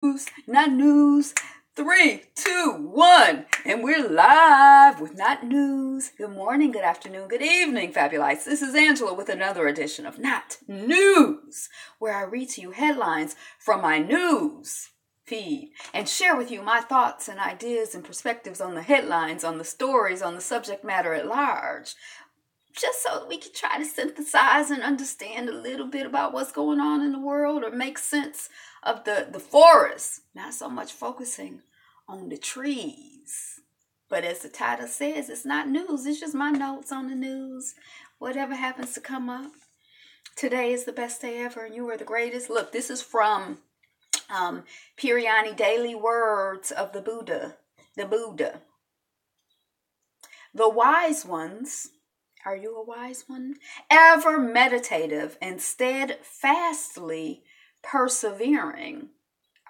Not news. 3, 2, 1, and we're live with Not News. Good morning, good afternoon, good evening, Fabulites. This is Angela with another edition of Not News, where I read to you headlines from my news feed and share with you my thoughts and ideas and perspectives on the headlines, on the stories, on the subject matter at large, just so that we can try to synthesize and understand a little bit about what's going on in the world or make sense of the forest, not so much focusing on the trees. But as the title says, it's not news. It's just my notes on the news. Whatever happens to come up. Today is the best day ever and you are the greatest. Look, this is from Piriani Daily Words of the Buddha. The Buddha. The wise ones, are you a wise one? Ever meditative and steadfastly persevering.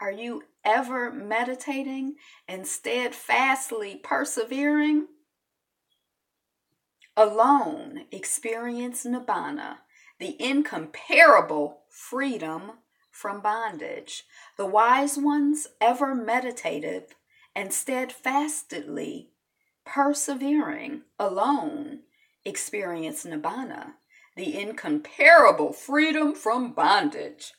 Are you ever meditating and steadfastly persevering? Alone experience nibbana, the incomparable freedom from bondage. The wise ones, ever meditative and steadfastly persevering, alone experience nibbana, the incomparable freedom from bondage.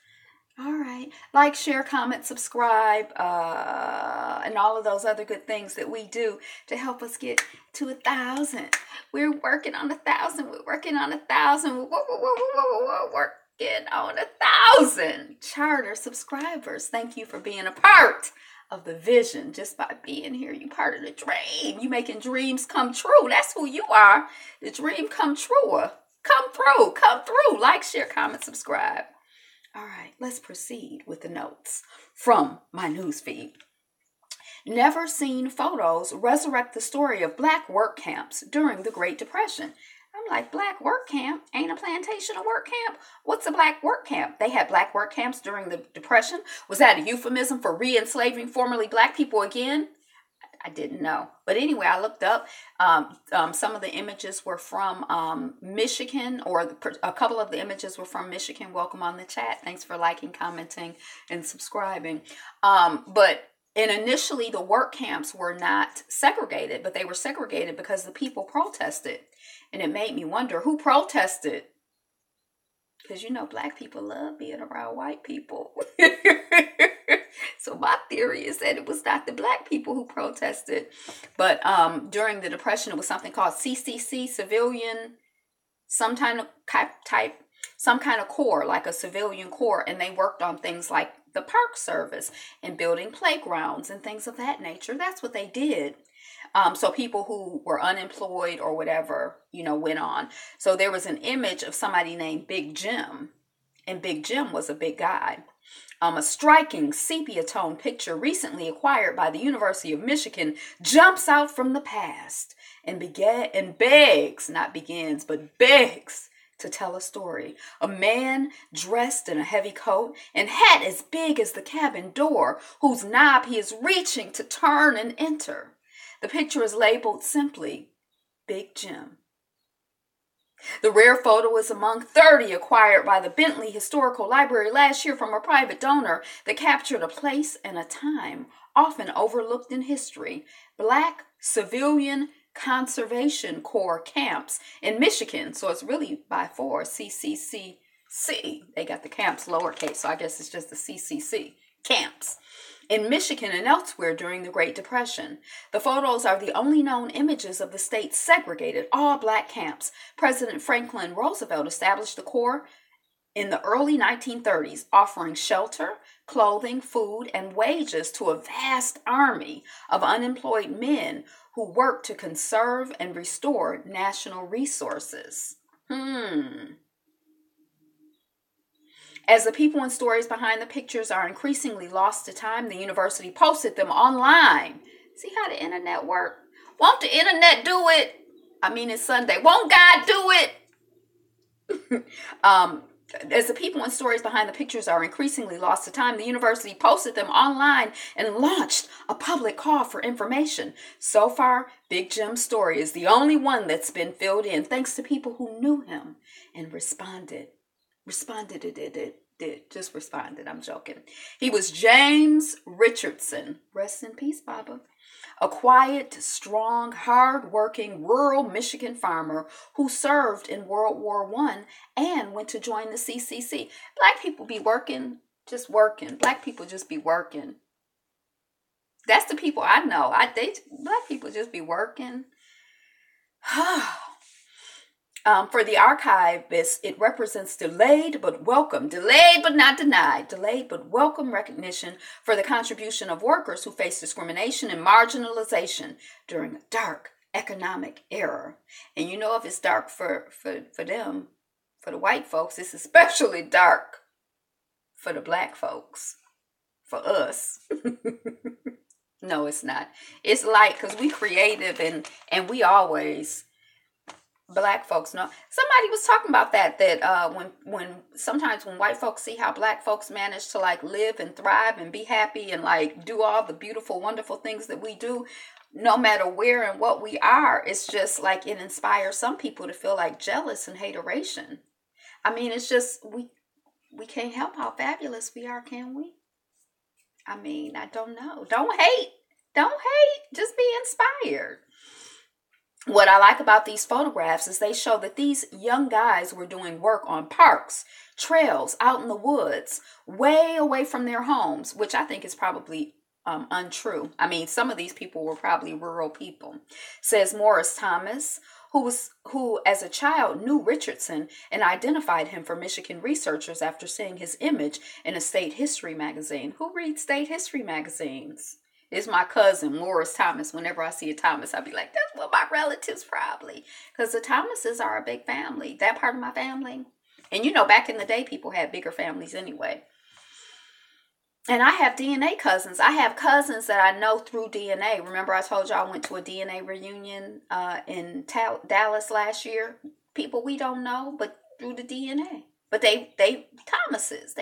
All right. Like, share, comment, subscribe, and all of those other good things that we do to help us get to 1,000. We're working on 1,000. We're working on 1,000. We're working on 1,000 charter subscribers. Thank you for being a part of the vision. Just by being here, you part of the dream. You making dreams come true. That's who you are. The dream come true. Come through. Like, share, comment, subscribe. All right, let's proceed with the notes from my newsfeed. Never seen photos resurrect the story of black work camps during the Great Depression. I'm like, black work camp? Ain't a plantation a work camp? What's a black work camp? They had black work camps during the Depression. Was that a euphemism for re-enslaving formerly black people again? I didn't know. But anyway, I looked up. Some of the images were from Michigan, or a couple of the images were from Michigan. Welcome on the chat. Thanks for liking, commenting, and subscribing. But initially, the work camps were not segregated, but they were segregated because the people protested. And it made me wonder, who protested? Because, black people love being around white people. So my theory is that it was not the black people who protested, but during the Depression, it was something called CCC, civilian, some kind of corps, like a civilian corps, and they worked on things like the park service and building playgrounds and things of that nature. That's what they did. So people who were unemployed or whatever, went on. So there was an image of somebody named Big Jim, and Big Jim was a big guy. A striking sepia tone picture recently acquired by the University of Michigan jumps out from the past and begs to tell a story. A man dressed in a heavy coat and hat as big as the cabin door, whose knob he is reaching to turn and enter. The picture is labeled simply Big Jim. The rare photo is among 30 acquired by the Bentley Historical Library last year from a private donor that captured a place and a time often overlooked in history. Black Civilian Conservation Corps camps in Michigan. So it's really by 4, CCCC. They got the camps lowercase, so I guess it's just the CCC camps. In Michigan and elsewhere during the Great Depression. The photos are the only known images of the state's segregated all-black camps. President Franklin Roosevelt established the Corps in the early 1930s, offering shelter, clothing, food, and wages to a vast army of unemployed men who worked to conserve and restore national resources. As the people and stories behind the pictures are increasingly lost to time, the university posted them online. See how the internet works? Won't the internet do it? It's Sunday. Won't God do it? As the people and stories behind the pictures are increasingly lost to time, the university posted them online and launched a public call for information. So far, Big Jim's story is the only one that's been filled in thanks to people who knew him and responded just responded. I'm joking. He was James Richardson. Rest in peace, Baba. A quiet, strong, hard-working rural Michigan farmer who served in World War I and went to join the CCC. Black people be working, just working. Black people just be working. That's the people I know. Black people just be working. For the archivist, it represents delayed but welcome, delayed but not denied, delayed but welcome recognition for the contribution of workers who face discrimination and marginalization during a dark economic era. And you know, if it's dark for them, for the white folks, it's especially dark for the black folks, for us. No, it's not. It's like, because we creative and we always... Black folks know. Somebody was talking about that when sometimes when white folks see how black folks manage to like live and thrive and be happy and like do all the beautiful, wonderful things that we do, no matter where and what we are, it's just like it inspires some people to feel like jealous and hateration. I mean, it's just we can't help how fabulous we are, can we? I mean, I don't know. Don't hate. Just be inspired. What I like about these photographs is they show that these young guys were doing work on parks, trails, out in the woods, way away from their homes, which I think is probably untrue. I mean, some of these people were probably rural people. Says Morris Thomas, who as a child knew Richardson and identified him for Michigan researchers after seeing his image in a state history magazine. Who reads state history magazines? It's my cousin, Morris Thomas. Whenever I see a Thomas, I'll be like, that's what my relatives probably. Because the Thomases are a big family. That part of my family. And you know, back in the day, people had bigger families anyway. And I have DNA cousins. I have cousins that I know through DNA. Remember I told you I went to a DNA reunion in Dallas last year? People we don't know, but through the DNA. But they Thomases.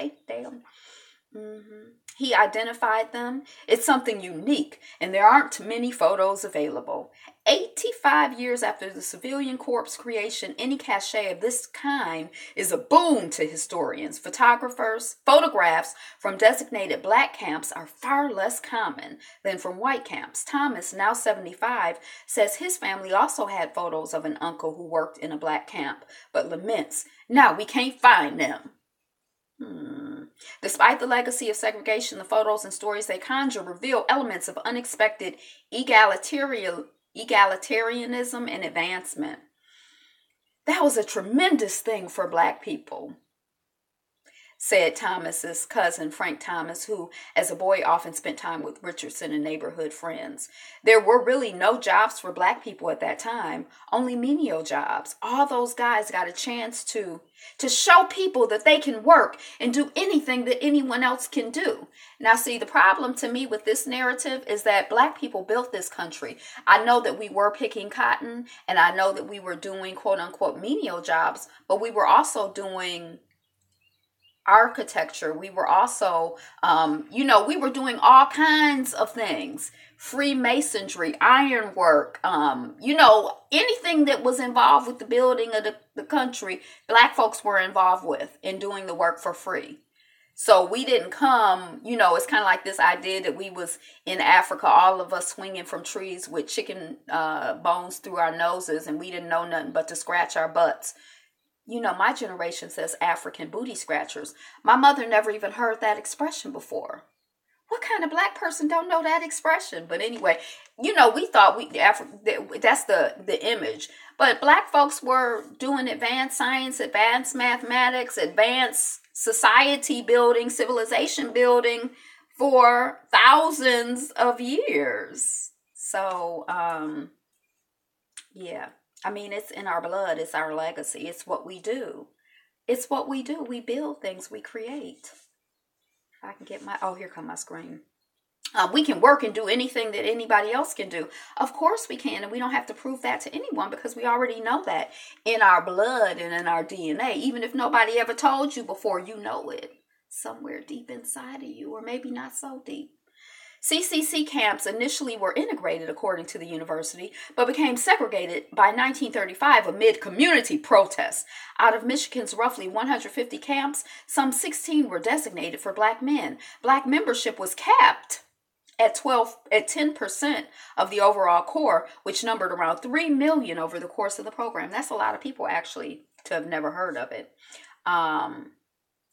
He identified them. It's something unique, and there aren't many photos available. 85 years after the civilian corpse creation, any cachet of this kind is a boon to historians. Photographs from designated black camps are far less common than from white camps. Thomas, now 75, says his family also had photos of an uncle who worked in a black camp, but laments, now we can't find them. Despite the legacy of segregation, the photos and stories they conjure reveal elements of unexpected egalitarianism and advancement. That was a tremendous thing for black people, said Thomas's cousin, Frank Thomas, who, as a boy, often spent time with Richardson and neighborhood friends. There were really no jobs for black people at that time, only menial jobs. All those guys got a chance to show people that they can work and do anything that anyone else can do. Now, see, the problem to me with this narrative is that black people built this country. I know that we were picking cotton, and I know that we were doing quote-unquote menial jobs, but we were also doing architecture. We were also, we were doing all kinds of things. Freemasonry, ironwork, anything that was involved with the building of the country, black folks were involved with in doing the work for free. So we didn't come, it's kind of like this idea that we was in Africa, all of us swinging from trees with chicken bones through our noses, and we didn't know nothing but to scratch our butts. My generation says African booty scratchers. My mother never even heard that expression before. What kind of black person don't know that expression? But anyway, we thought that's the image. But black folks were doing advanced science, advanced mathematics, advanced society building, civilization building for thousands of years. So, yeah. I mean, it's in our blood. It's our legacy. It's what we do. We build things. We create. If I can get here come my screen. We can work and do anything that anybody else can do. Of course we can. And we don't have to prove that to anyone because we already know that in our blood and in our DNA. Even if nobody ever told you before, you know it somewhere deep inside of you, or maybe not so deep. CCC camps initially were integrated according to the university, but became segregated by 1935 amid community protests. Out of Michigan's roughly 150 camps, some 16 were designated for black men. Black membership was capped at 10% of the overall core, which numbered around 3 million over the course of the program. That's a lot of people actually to have never heard of it.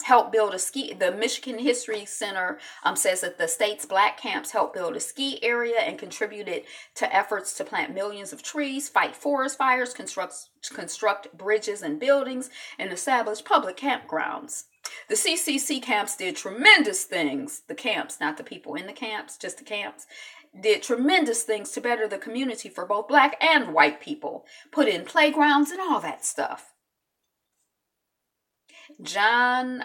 Helped build a ski. The Michigan History Center says that the state's black camps helped build a ski area and contributed to efforts to plant millions of trees, fight forest fires, construct bridges and buildings, and establish public campgrounds. The CCC camps did tremendous things. The camps, not the people in the camps, just the camps, did tremendous things to better the community for both black and white people. Put in playgrounds and all that stuff. John,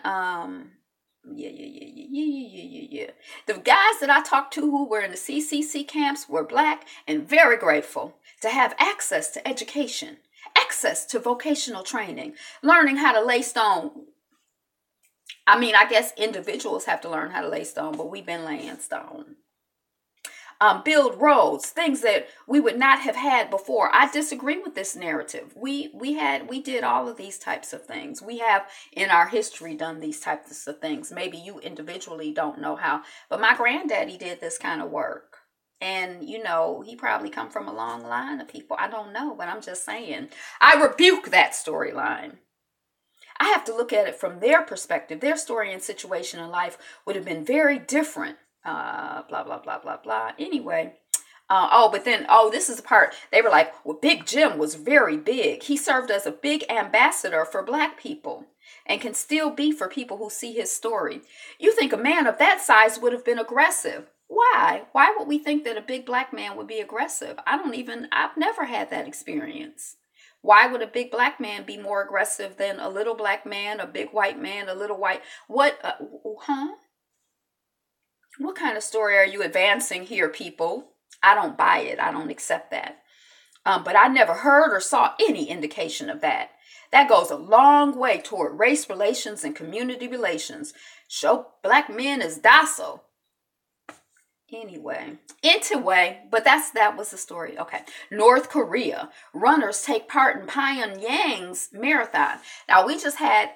The guys that I talked to who were in the CCC camps were black and very grateful to have access to education, access to vocational training, learning how to lay stone. I mean, I guess individuals have to learn how to lay stone, but we've been laying stone. Build roads, things that we would not have had before. I disagree with this narrative. We did all of these types of things. We have in our history done these types of things. Maybe you individually don't know how, but my granddaddy did this kind of work. And, you know, he probably come from a long line of people. I don't know, but I'm just saying. I rebuke that storyline. I have to look at it from their perspective. Their story and situation in life would have been very different. Blah, blah, blah, blah, blah. Anyway. This is the part. They were like, well, Big Jim was very big. He served as a big ambassador for black people and can still be for people who see his story. You think a man of that size would have been aggressive. Why? Why would we think that a big black man would be aggressive? I've never had that experience. Why would a big black man be more aggressive than a little black man, a big white man, a little white? What kind of story are you advancing here, people? I don't buy it. I don't accept that. But I never heard or saw any indication of that. That goes a long way toward race relations and community relations. Show black men as docile. Anyway, but that was the story. Okay. North Korea. Runners take part in Pyongyang's marathon. Now, we just had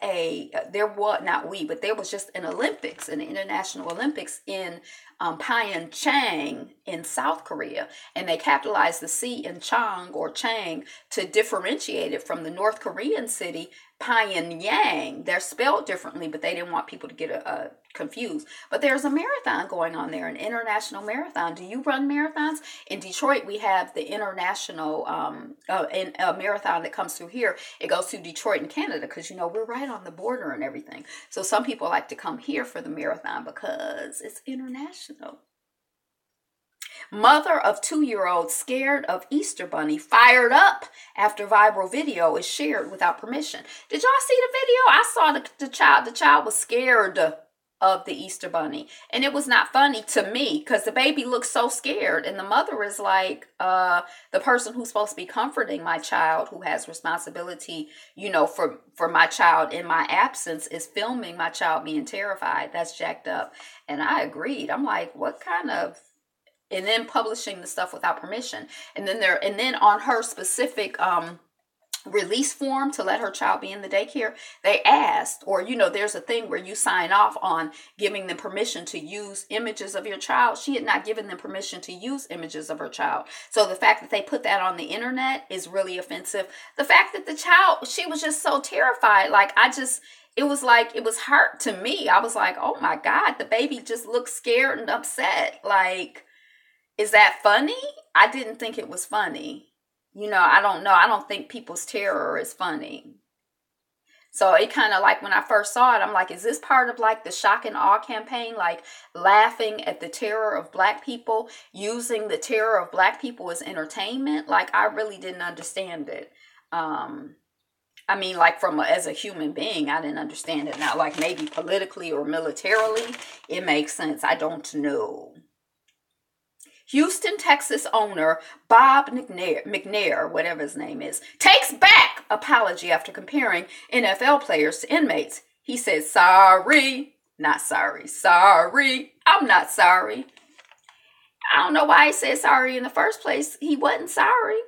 there was just an Olympics, an International Olympics in Pyeongchang in South Korea. And they capitalized the C in Chang or Chang to differentiate it from the North Korean city, Pyongyang. They're spelled differently, but they didn't want people to get confused. But there's a marathon going on there, an international marathon. Do you run marathons? In Detroit, we have the international a marathon that comes through here. It goes through Detroit in Canada because, you know, we're right on the border and everything. So some people like to come here for the marathon because it's international. Mother of 2-year-old scared of Easter Bunny fired up after viral video is shared without permission. Did y'all see the video? I saw the child. The child was scared of the Easter Bunny. And it was not funny to me because the baby looks so scared. And the mother is like, the person who's supposed to be comforting my child, who has responsibility, you know, for my child in my absence, is filming my child being terrified. That's jacked up. And I agreed. I'm like, what kind of... And then publishing the stuff without permission. And then on her specific release form to let her child be in the daycare, they asked, or, you know, there's a thing where you sign off on giving them permission to use images of your child. She had not given them permission to use images of her child. So the fact that they put that on the internet is really offensive. The fact that the child, she was just so terrified. Like, it was hurt to me. I was like, oh my God, the baby just looked scared and upset. Like, is that funny? I didn't think it was funny. You know, I don't know. I don't think people's terror is funny. So it kind of like when I first saw it, I'm like, is this part of like the shock and awe campaign? Like laughing at the terror of black people, using the terror of black people as entertainment? Like, I really didn't understand it. I mean, like as a human being, I didn't understand it. Now, like maybe politically or militarily, it makes sense. I don't know. Houston, Texas owner Bob McNair, whatever his name is, takes back apology after comparing NFL players to inmates. He said, sorry, not sorry, sorry, I'm not sorry. I don't know why he said sorry in the first place. He wasn't sorry.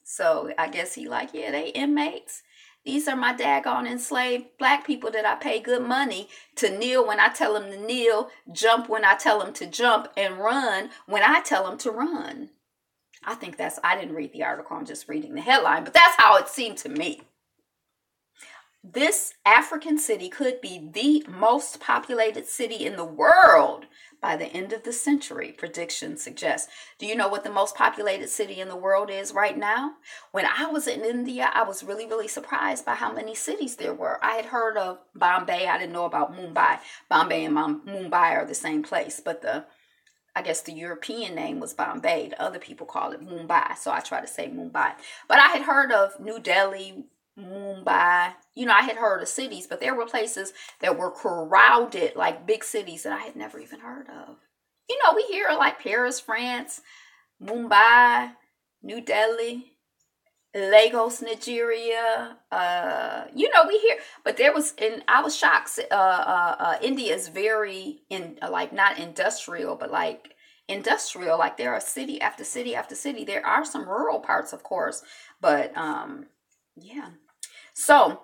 So I guess he like, yeah, they inmates. These are my daggone enslaved black people that I pay good money to kneel when I tell them to kneel, jump when I tell them to jump, and run when I tell them to run. I think I didn't read the article, I'm just reading the headline, but that's how it seemed to me. This African city could be the most populated city in the world by the end of the century, predictions suggest. Do you know what the most populated city in the world is right now? When I was in India, I was really, really surprised by how many cities there were. I had heard of Bombay. I didn't know about Mumbai. Bombay and Mumbai are the same place, but I guess the European name was Bombay. The other people call it Mumbai, so I try to say Mumbai. But I had heard of New Delhi, Mumbai. I had heard of cities, but there were places that were crowded, like big cities that I had never even heard of. We hear like Paris, France, Mumbai, New Delhi, Lagos, Nigeria. We hear, but I was shocked. India is very not industrial, but like industrial. Like there are city after city after city. There are some rural parts, of course, but yeah. So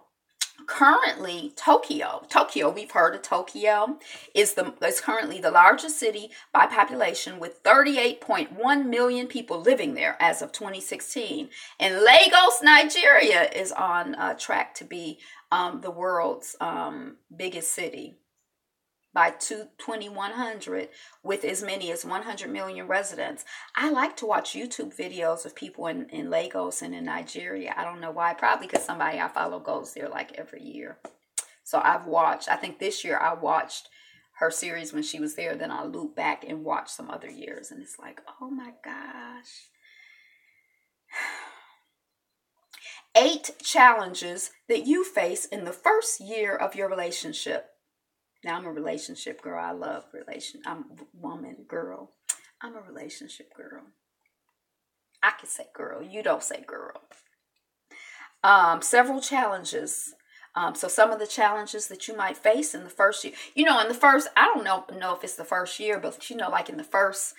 currently Tokyo, we've heard of Tokyo, is currently the largest city by population with 38.1 million people living there as of 2016. And Lagos, Nigeria is on track to be the world's biggest city by 2100 with as many as 100 million residents. I like to watch YouTube videos of people in Lagos and in Nigeria. I don't know why. Probably because somebody I follow goes there like every year. So I think this year I watched her series when she was there. Then I loop back and watch some other years. And it's like, oh my gosh. 8 challenges that you face in the first year of your relationship. Now, I'm a relationship girl. I love I'm a woman, girl. I'm a relationship girl. I can say girl. You don't say girl. Several challenges. So some of the challenges that you might face in the first year. I don't know if it's the first year, but like in the first,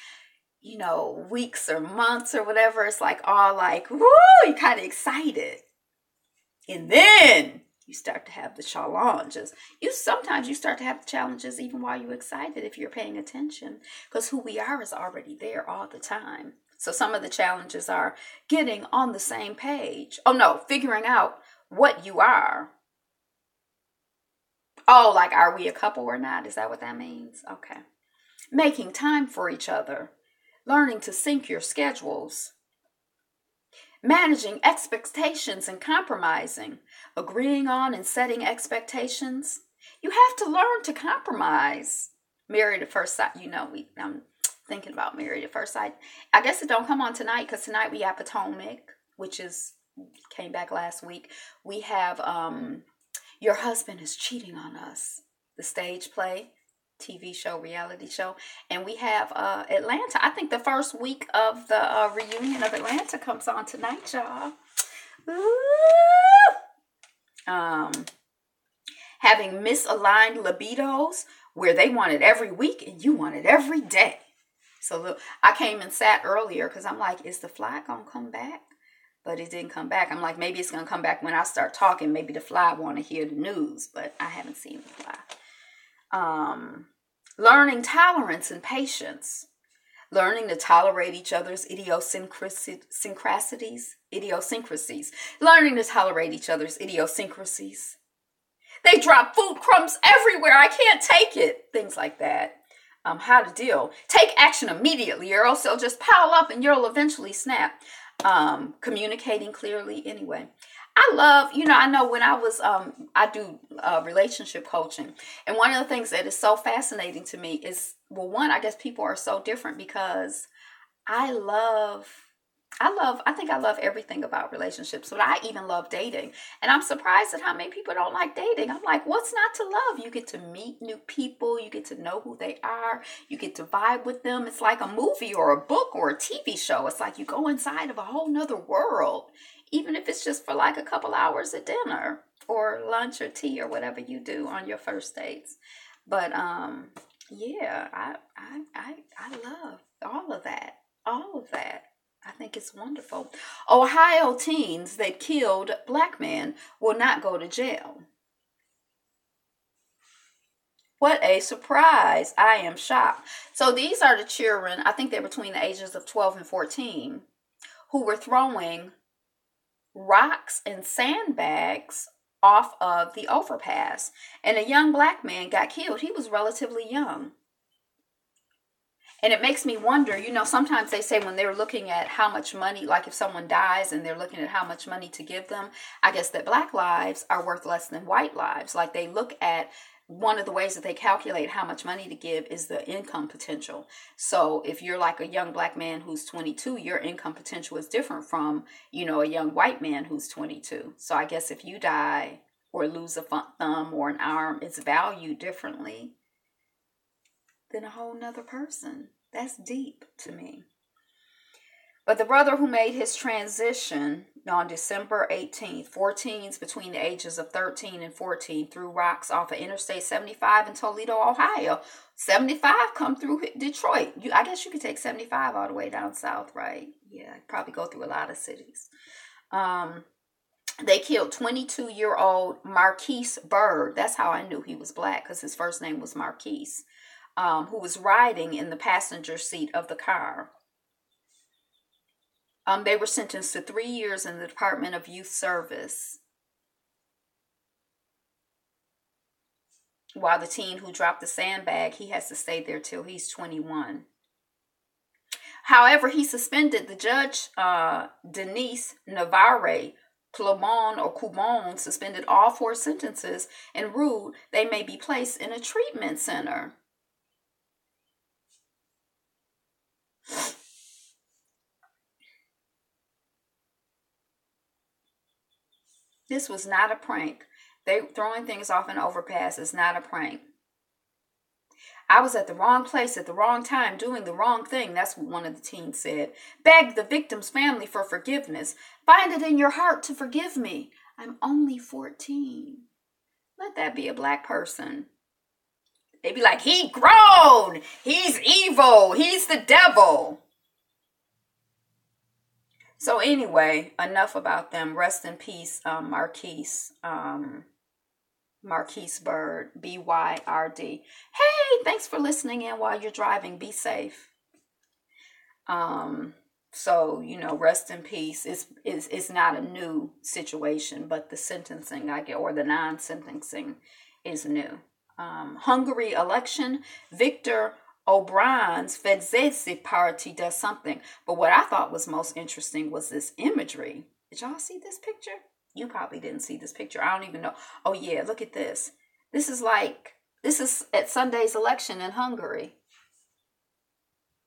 weeks or months or whatever, it's like all like, woo, you're kind of excited. And then you start to have the challenges. Sometimes you start to have the challenges even while you're excited if you're paying attention, because who we are is already there all the time. So some of the challenges are getting on the same page. Oh no, figuring out what you are. Oh, like are we a couple or not? Is that what that means? Okay. Making time for each other. Learning to sync your schedules. Managing expectations and compromising. Agreeing on and setting expectations. You have to learn to compromise. Married at First Sight. I'm thinking about Married at First Sight. I guess it don't come on tonight because tonight we have Potomac, which came back last week. We have Your Husband is Cheating on Us, the stage play, TV show, reality show. And we have Atlanta. I think the first week of the reunion of Atlanta comes on tonight, y'all. Ooh. Having misaligned libidos where they want it every week and you want it every day. So look, I came and sat earlier because I'm like, is the fly gonna come back? But it didn't come back. I'm like, maybe it's gonna come back when I start talking. Maybe the fly want to hear the news, but I haven't seen the fly. Learning tolerance and patience. Learning to tolerate each other's idiosyncrasies. Learning to tolerate each other's idiosyncrasies. They drop food crumbs everywhere. I can't take it. Things like that. How to deal. Take action immediately or else they'll just pile up and you'll eventually snap. Communicating clearly anyway. I know when I do relationship coaching, and one of the things that is so fascinating to me is, well, one, I guess people are so different because I think I love everything about relationships, but I even love dating. And I'm surprised at how many people don't like dating. I'm like, what's not to love? You get to meet new people. You get to know who they are. You get to vibe with them. It's like a movie or a book or a TV show. It's like you go inside of a whole nother world, even if it's just for like a couple hours at dinner or lunch or tea or whatever you do on your first dates. But Yeah, I love all of that. All of that. I think it's wonderful. Ohio teens that killed black man will not go to jail. What a surprise. I am shocked. So these are the children, I think they're between the ages of 12 and 14, who were throwing rocks and sandbags off of the overpass. And a young black man got killed. He was relatively young. And it makes me wonder, sometimes they say when they're looking at how much money, like if someone dies and they're looking at how much money to give them, I guess that black lives are worth less than white lives. Like they look at one of the ways that they calculate how much money to give is the income potential. So if you're like a young black man who's 22, your income potential is different from, a young white man who's 22. So I guess if you die or lose a thumb or an arm, it's valued differently than a whole nother person. That's deep to me. But the brother who made his transition on December 18th, 14s between the ages of 13 and 14 threw rocks off of Interstate 75 in Toledo, Ohio. 75 come through Detroit. I guess you could take 75 all the way down south, right? Yeah, probably go through a lot of cities. They killed 22-year-old Marquise Bird. That's how I knew he was black, because his first name was Marquise. Who was riding in the passenger seat of the car. They were sentenced to 3 years in the Department of Youth Service, while the teen who dropped the sandbag, he has to stay there till he's 21. However, he suspended the judge, Denise Navarre Coubon, suspended all 4 sentences and ruled they may be placed in a treatment center. This was not a prank. They throwing things off an overpass is not a prank. I was at the wrong place at the wrong time doing the wrong thing. That's what one of the teens said. Beg the victim's family for forgiveness. Find it in your heart to forgive me. I'm only 14. Let that be a black person. They'd be like, he grown. He's evil. He's the devil. So anyway, enough about them. Rest in peace, Marquise Bird, B-Y-R-D. Hey, thanks for listening in while you're driving. Be safe. So, rest in peace. It's not a new situation, but the sentencing, or the non-sentencing is new. Hungary election, Viktor Orbán's Fidesz party does something. But what I thought was most interesting was this imagery. Did y'all see this picture? You probably didn't see this picture. I don't even know. Oh yeah, look at this. This is at Sunday's election in Hungary.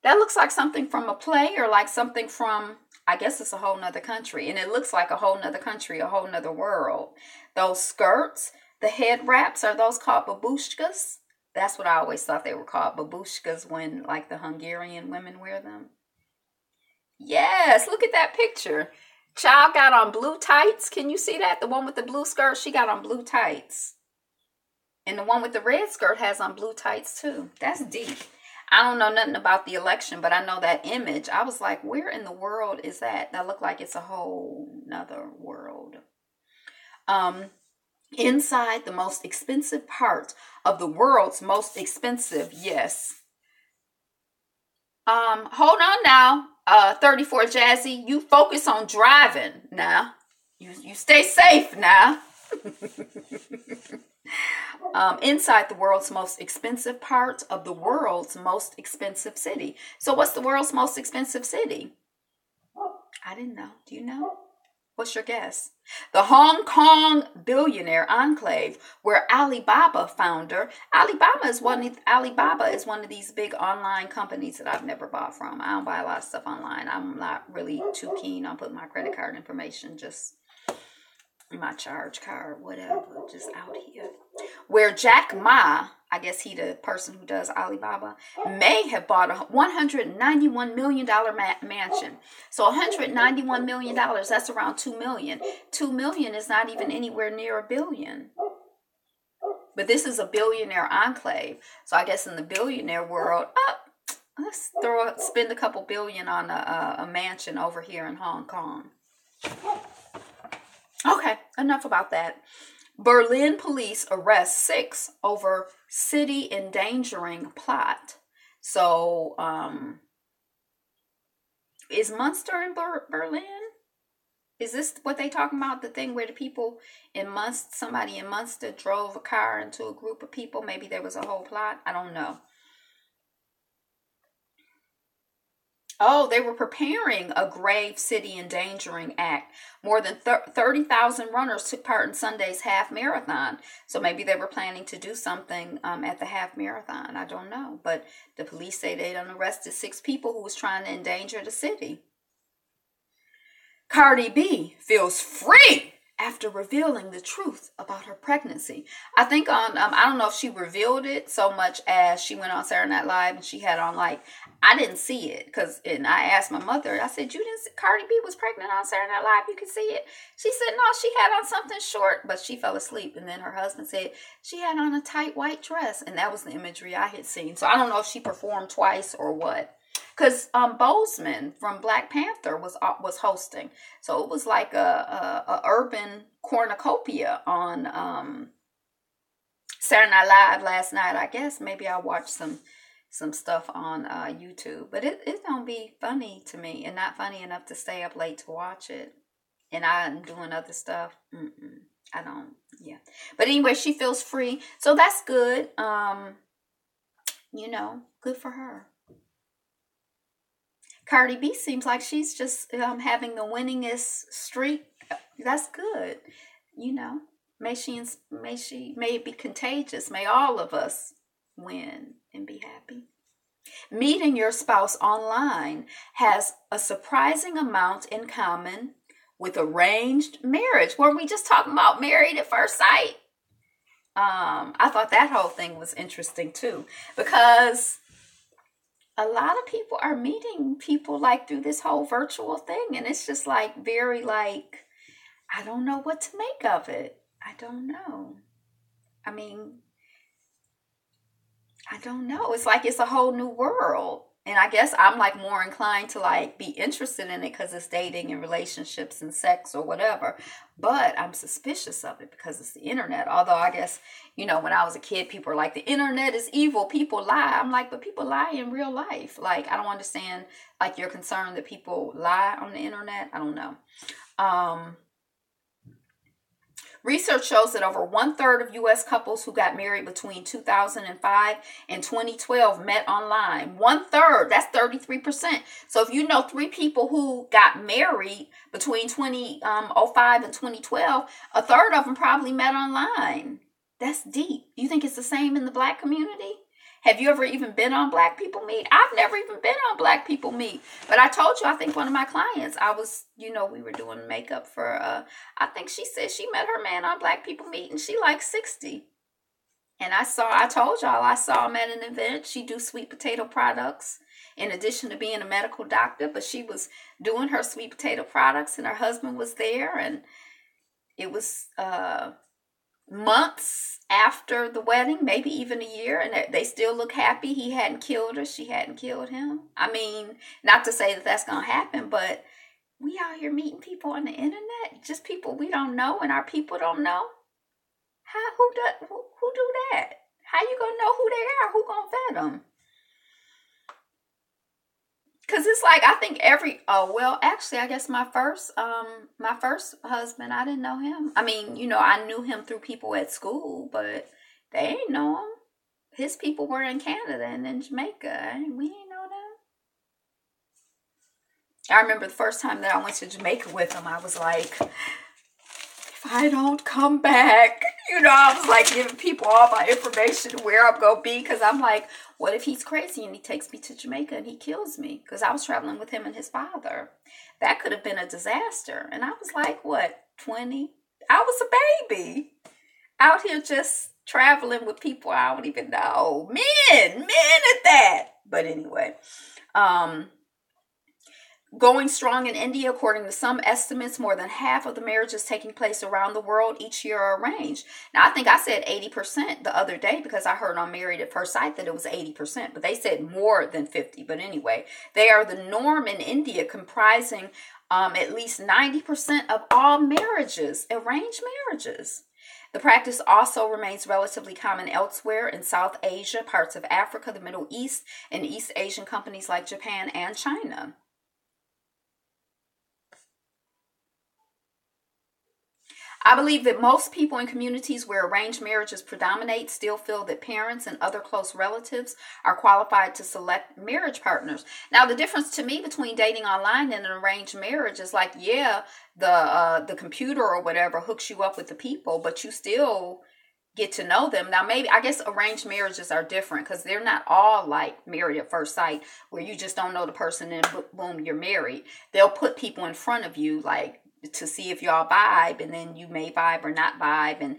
That looks like something from a play or like something from, I guess it's a whole nother country. And it looks like a whole nother country, a whole nother world. Those skirts, the head wraps, are those called babushkas? That's what I always thought they were called, babushkas, when like the Hungarian women wear them. Yes, look at that picture. Child got on blue tights. Can you see that? The one with the blue skirt, she got on blue tights. And the one with the red skirt has on blue tights too. That's deep. I don't know nothing about the election, but I know that image. I was like, where in the world is that? That looked like it's a whole nother world. Inside the most expensive part of the world's most expensive, yes. Hold on now, 34 Jazzy. You focus on driving now. You stay safe now. Inside the world's most expensive part of the world's most expensive city. So what's the world's most expensive city? I didn't know. Do you know? What's your guess? The Hong Kong billionaire enclave, where Alibaba founder, Alibaba is one of these big online companies that I've never bought from. I don't buy a lot of stuff online. I'm not really too keen on putting my credit card information, just my charge card, whatever, just out here. Where Jack Ma, I guess he the person who does Alibaba, may have bought a $191 million mansion. So $191 million, that's around $2 million. $2 million is not even anywhere near $1 billion. But this is a billionaire enclave. So I guess in the billionaire world, let's spend a couple billion on a mansion over here in Hong Kong. Okay, enough about that. Berlin police arrest 6 over city endangering plot. So, is Munster in Berlin? Is this what they talking about? The thing where the people in Munster, somebody in Munster drove a car into a group of people? Maybe there was a whole plot. I don't know. Oh, they were preparing a grave city endangering act. More than 30,000 runners took part in Sunday's half marathon. So maybe they were planning to do something at the half marathon. I don't know. But the police say they done arrested 6 people who was trying to endanger the city. Cardi B feels free after revealing the truth about her pregnancy. I think on, I don't know if she revealed it so much as she went on Saturday Night Live and she had on like, I didn't see it and I asked my mother, I said, you didn't see Cardi B was pregnant on Saturday Night Live? You could see it. She said, no, she had on something short, but she fell asleep. And then her husband said she had on a tight white dress. And that was the imagery I had seen. So I don't know if she performed twice or what. Because Bozeman from Black Panther was hosting. So it was like a urban cornucopia on Saturday Night Live last night. I guess maybe I watched some stuff on YouTube. But it don't be funny to me and not funny enough to stay up late to watch it. And I'm doing other stuff. I don't, yeah. But anyway, she feels free. So that's good. Good for her. Cardi B seems like she's just having the winningest streak. That's good. May it be contagious. May all of us win and be happy. Meeting your spouse online has a surprising amount in common with arranged marriage. Weren't we just talking about married at first sight? I thought that whole thing was interesting too, because a lot of people are meeting people like through this whole virtual thing. And it's just like very like, I don't know what to make of it. I don't know. I mean, I don't know. It's like it's a whole new world. And I guess I'm like more inclined to like be interested in it because it's dating and relationships and sex or whatever. But I'm suspicious of it because it's the internet. Although I guess, when I was a kid, people were like, the internet is evil. People lie. I'm like, but people lie in real life. Like, I don't understand like your concern that people lie on the internet. I don't know. Research shows that over 1/3 of U.S. couples who got married between 2005 and 2012 met online. 1/3, that's 33%. So if you know 3 people who got married between 2005 and 2012, 1/3 of them probably met online. That's deep. You think it's the same in the Black community? Have you ever even been on Black People Meet? I've never even been on Black People Meet. But I told you, I think one of my clients, I was, we were doing makeup for, I think she said she met her man on Black People Meet and she like 60. And I told y'all, I saw him at an event. She do sweet potato products in addition to being a medical doctor. But she was doing her sweet potato products and her husband was there. And it was months after the wedding, maybe even a year, and they still look happy. He hadn't killed her. She hadn't killed him. I mean, not to say that that's going to happen, but we out here meeting people on the internet, just people we don't know and our people don't know. Who do that? How you going to know who they are? Who going to vet them? Because it's like, I think actually, I guess my first husband, I didn't know him. I mean, I knew him through people at school, but they ain't know him. His people were in Canada and in Jamaica, and we ain't know them. I remember the first time that I went to Jamaica with him, I was like, if I don't come back, I was like giving people all my information where I'm going to be, because I'm like, what if he's crazy and he takes me to Jamaica and he kills me? Because I was traveling with him and his father. That could have been a disaster. And I was like, 20? I was a baby out here just traveling with people I don't even know. Men at that. But anyway, Going strong in India, according to some estimates, more than half of the marriages taking place around the world each year are arranged. Now, I think I said 80% the other day because I heard on Married at First Sight that it was 80%, but they said more than 50. But anyway, they are the norm in India, comprising at least 90% of all marriages, arranged marriages. The practice also remains relatively common elsewhere in South Asia, parts of Africa, the Middle East, and East Asian countries like Japan and China. I believe that most people in communities where arranged marriages predominate still feel that parents and other close relatives are qualified to select marriage partners. Now, the difference to me between dating online and an arranged marriage is like, yeah, the computer or whatever hooks you up with the people, but you still get to know them. Now, maybe, I guess arranged marriages are different because they're not all like Married at First Sight, where you just don't know the person and boom, you're married. They'll put people in front of you, like, to see if y'all vibe, and then you may vibe or not vibe. And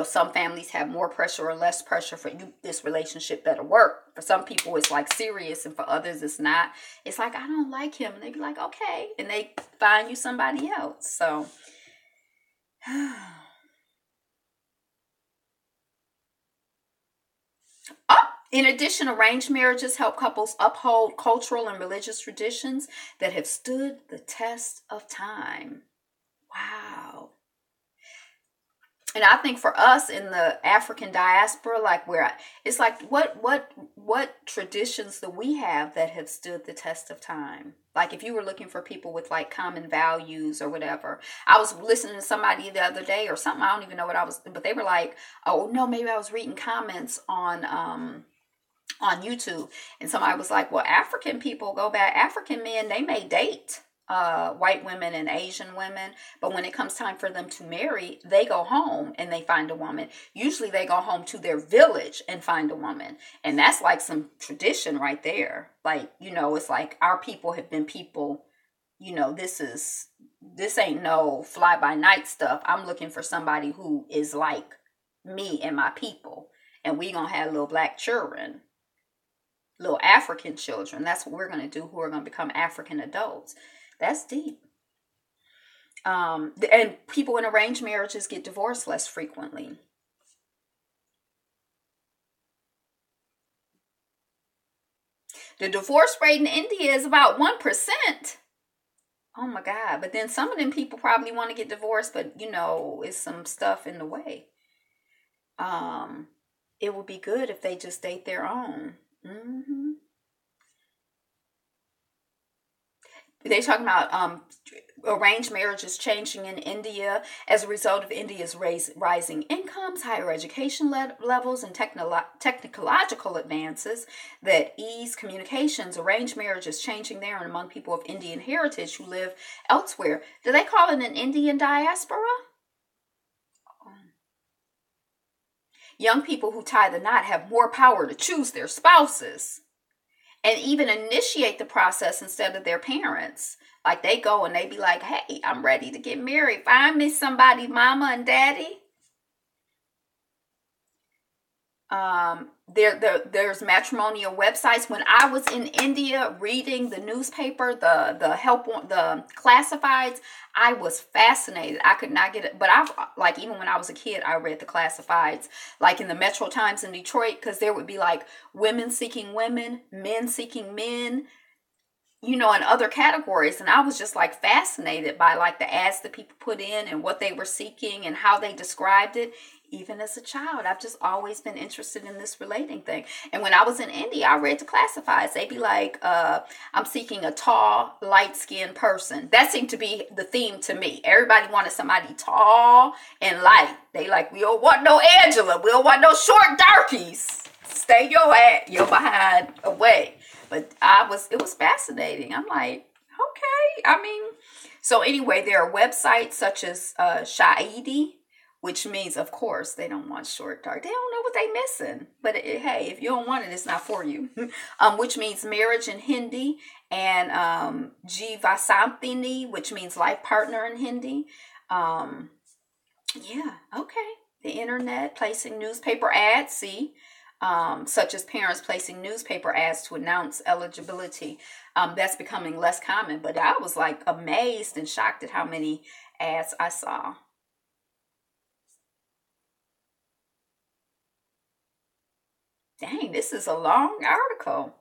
some families have more pressure or less pressure for you, this relationship better work. For some people it's like serious, and for others it's not. It's like, I don't like him, and they be like, okay, and they find you somebody else. So in addition, arranged marriages help couples uphold cultural and religious traditions that have stood the test of time. Wow. And I think for us in the African diaspora, like it's like what traditions do we have that have stood the test of time? Like if you were looking for people with like common values or whatever. I was listening to somebody the other day or something, I don't even know what but they were like, oh no, maybe I was reading comments on YouTube, and somebody was like, well, African men, they may date white women and Asian women, but when it comes time for them to marry, they go home and they find a woman. Usually they go home to their village and find a woman, and that's like some tradition right there. Like, it's like our people have been people, this ain't no fly by night stuff. I'm looking for somebody who is like me and my people, and we gonna have little black children, little African children. That's what we're gonna do, who are gonna become African adults. That's deep. And people in arranged marriages get divorced less frequently. The divorce rate in India is about 1%. Oh my God. But then some of them people probably want to get divorced, but it's some stuff in the way. It would be good if they just date their own. Mm-hmm. They talking about arranged marriages changing in India as a result of India's rising incomes, higher education levels, and technological advances that ease communications. Arranged marriages changing there and among people of Indian heritage who live elsewhere. Do they call it an Indian diaspora? Young people who tie the knot have more power to choose their spouses and even initiate the process instead of their parents. Like they go and they be like, hey, I'm ready to get married. Find me somebody, mama and daddy. There's matrimonial websites. When I was in India reading the newspaper, the classifieds, I was fascinated. I could not get it, but even when I was a kid, I read the classifieds, like in the Metro Times in Detroit, because there would be like women seeking women, men seeking men, in other categories. And I was just like fascinated by like the ads that people put in and what they were seeking and how they described it. Even as a child, I've just always been interested in this relating thing. And when I was in India, I read the classifieds. They'd be like, I'm seeking a tall, light-skinned person. That seemed to be the theme to me. Everybody wanted somebody tall and light. They like, we don't want no Angela. We don't want no short darkies. Stay your behind away. But it was fascinating. I'm like, okay. So anyway, there are websites such as Shaidi, which means, of course, they don't want short dark. They don't know what they're missing. But hey, if you don't want it, it's not for you. Which means marriage in Hindi, and Jivasamthini, which means life partner in Hindi. Yeah, okay. The internet, placing newspaper ads, see. such as parents placing newspaper ads to announce eligibility. That's becoming less common, but I was like amazed and shocked at how many ads I saw. Dang, this is a long article.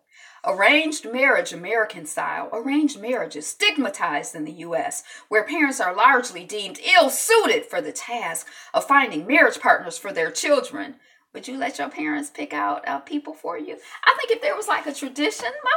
Arranged marriage, American style. Arranged marriage is stigmatized in the U.S., where parents are largely deemed ill-suited for the task of finding marriage partners for their children. Would you let your parents pick out people for you? I think if there was like a tradition, my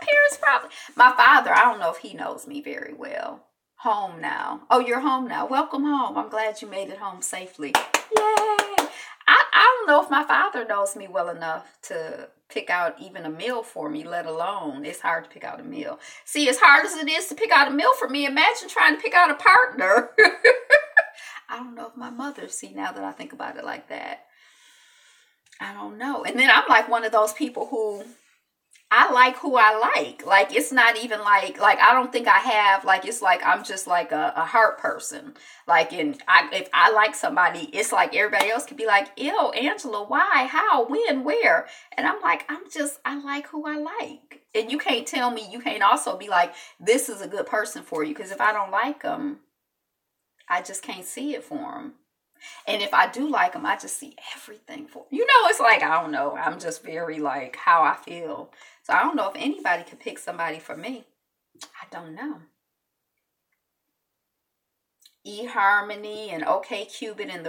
parents probably. My father, I don't know if he knows me very well. Home now. Oh, you're home now. Welcome home. I'm glad you made it home safely. Yay! I don't know if my father knows me well enough to pick out even a meal for me, let alone it's hard to pick out a meal. See, as hard as it is to pick out a meal for me, imagine trying to pick out a partner. I don't know if my mother, see, now that I think about it like that, I don't know. And then I'm like one of those people who I like who I like. Like, it's not even like I don't think I have, like, it's like I'm just like a heart person. Like, if I like somebody, it's like everybody else could be like, ew, Angela, why, how, when, where? And I'm like, I like who I like. And you can't tell me, you can't also be like, this is a good person for you. Because if I don't like them, I just can't see it for them. And if I do like them, I just see everything for them. You know, it's like, I don't know. I'm just very like how I feel. So I don't know if anybody could pick somebody for me. I don't know. eHarmony and OkCupid and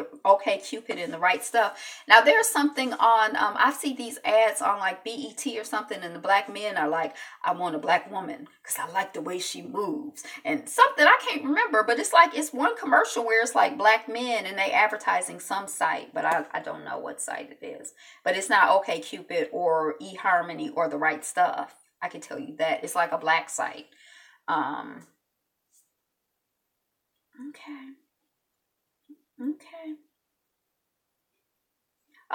the right stuff. Now there's something on I see these ads on like BET or something, and the black men are like, I want a black woman because I like the way she moves, and something I can't remember, but it's like it's one commercial where it's like black men and they advertising some site, but I don't know what site it is, but it's not OkCupid or eHarmony or the right stuff. I can tell you that it's like a black site.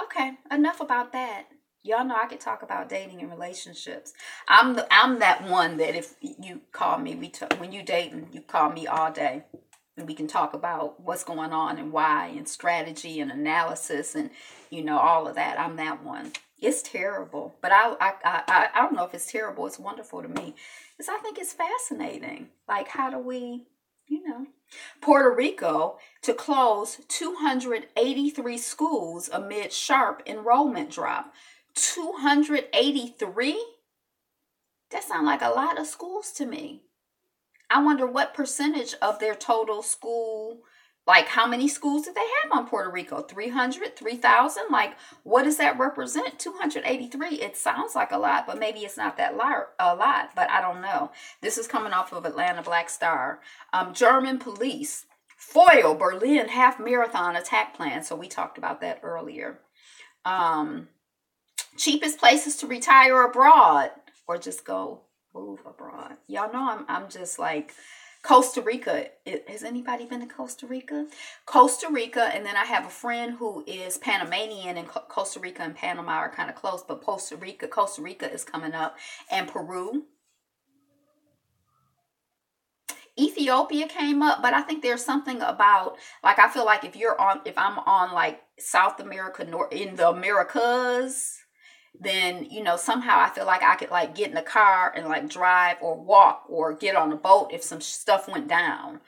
Okay. Enough about that. Y'all know I could talk about dating and relationships. I'm that one that if you call me, when you dating, you call me all day, and we can talk about what's going on and why and strategy and analysis and all of that. I'm that one. It's terrible, but I don't know if it's terrible. It's wonderful to me because I think it's fascinating. Like, how do we? Puerto Rico to close 283 schools amid sharp enrollment drop. 283? That sounds like a lot of schools to me. I wonder what percentage of their total school, like how many schools did they have on Puerto Rico? 300, 3,000? Like, what does that represent? 283. It sounds like a lot, but maybe it's not that a lot, but I don't know. This is coming off of Atlanta Black Star. German police foil Berlin half marathon attack plan. So we talked about that earlier. Cheapest places to retire abroad or just go move abroad. Y'all know I'm just like Costa Rica. Has anybody been to Costa Rica? Costa Rica, and then I have a friend who is Panamanian, and Costa Rica and Panama are kind of close, but Costa Rica is coming up, and Peru. Ethiopia came up, but I think there's something about, like, I feel like if I'm on like South America, in the Americas, then somehow I feel like I could like get in a car and like drive or walk or get on a boat if some stuff went down,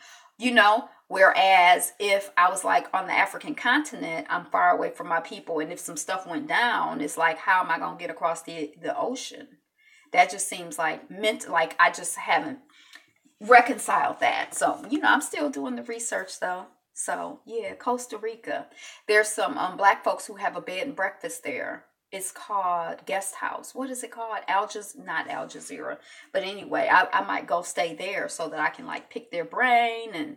whereas if I was like on the African continent, I'm far away from my people, and if some stuff went down, it's like, how am I gonna get across the ocean? That just seems like like I just haven't reconciled that. So I'm still doing the research though. So yeah, Costa Rica, there's some black folks who have a bed and breakfast there. It's called Guest House. What is it called? Not Al Jazeera. But anyway, I might go stay there so that I can like pick their brain and,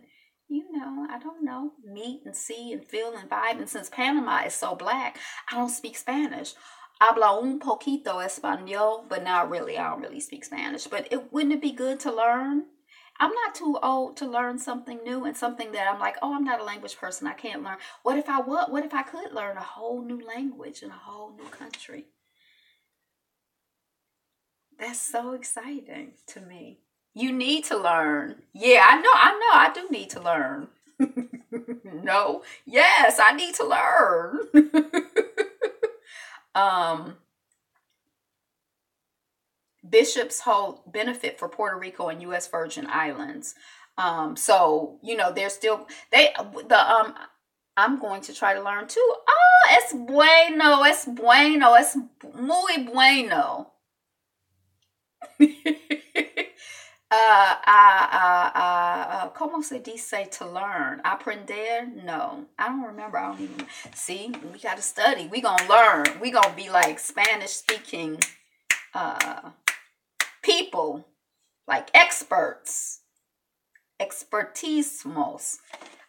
I don't know, meet and see and feel and vibe. And since Panama is so black, I don't speak Spanish. Habla un poquito español, but not really. I don't really speak Spanish. But wouldn't it be good to learn? I'm not too old to learn something new and something that I'm like, oh, I'm not a language person. I can't learn. What if I could learn a whole new language in a whole new country? That's so exciting to me. You need to learn. Yeah, I know. I do need to learn. No. Yes, I need to learn. Um, bishops hold benefit for Puerto Rico and U.S. Virgin Islands. So they're still I'm going to try to learn too. Oh, es bueno, es bueno, es muy bueno. ¿Cómo se dice to learn? Aprender? No, I don't remember. I don't even see. We got to study. We gonna learn. We gonna be like Spanish speaking people, like experts, expertismos.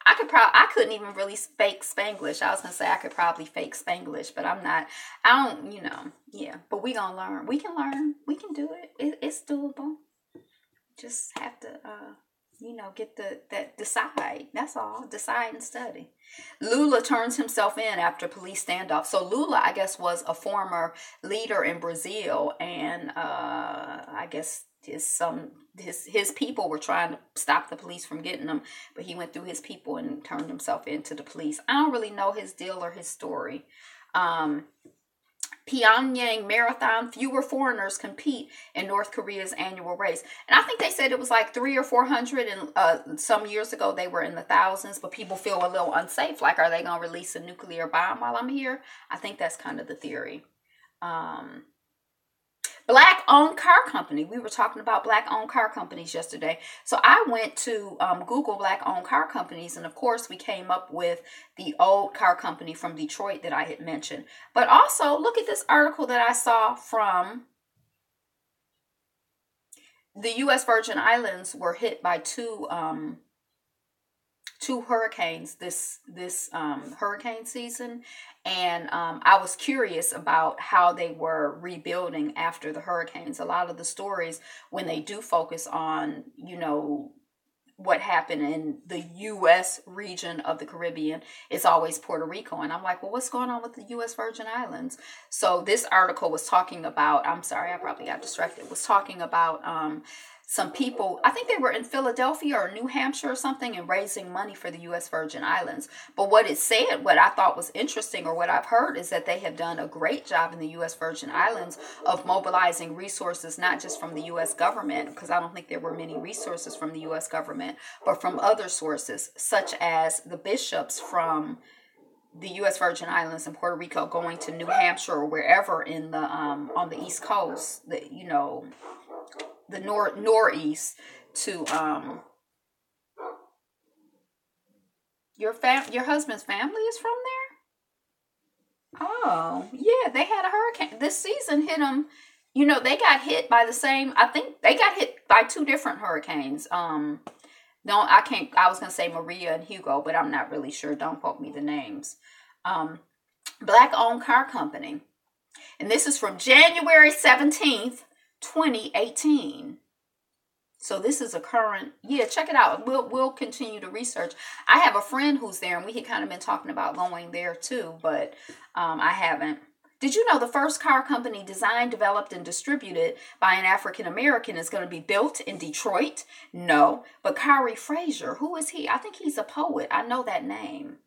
I couldn't even really fake Spanglish. I was gonna say I could probably fake Spanglish, but I'm not. I don't, yeah. But we gonna learn. We can learn. We can do it. It's doable. Just have to, get that decide. That's all. Decide and study. Lula turns himself in after police standoff. So Lula, I guess, was a former leader in Brazil, and I guess his people were trying to stop the police from getting him, but he went through his people and turned himself into the police. I don't really know his deal or his story. Pyongyang Marathon, fewer foreigners compete in North Korea's annual race. And I think they said it was like 300 or 400, and some years ago they were in the thousands, but people feel a little unsafe. Like, are they going to release a nuclear bomb while I'm here? I think that's kind of the theory. Black-owned car company. We were talking about black-owned car companies yesterday. So I went to Google black-owned car companies, and of course we came up with the old car company from Detroit that I had mentioned. But also, look at this article that I saw from the U.S. Virgin Islands were hit by two hurricanes this hurricane season, and I was curious about how they were rebuilding after the hurricanes. A lot of the stories, when they do focus on what happened in the U.S. region of the Caribbean, it's always Puerto Rico. And I'm like, well, what's going on with the U.S. Virgin Islands? So this article was talking about, I'm sorry, I probably got distracted, was talking about some people, I think they were in Philadelphia or New Hampshire or something, and raising money for the U.S. Virgin Islands. But what it said, what I thought was interesting, or what I've heard, is that they have done a great job in the U.S. Virgin Islands of mobilizing resources, not just from the U.S. government, because I don't think there were many resources from the U.S. government, but from other sources, such as the bishops from the U.S. Virgin Islands and Puerto Rico going to New Hampshire or wherever in the on the East Coast, the northeast, to your husband's family is from there? Oh, yeah, they had a hurricane this season hit them. They got hit by the same, I think they got hit by two different hurricanes. I was going to say Maria and Hugo, but I'm not really sure. Don't quote me the names. Black-owned car company. And this is from January 17th, 2018. So this is a current, check it out. We'll continue to research. I have a friend who's there, and we had kind of been talking about going there too, but I haven't. Did you know the first car company designed, developed, and distributed by an African American is going to be built in Detroit? No, but Kyrie Frazier, who is he? I think he's a poet. I know that name.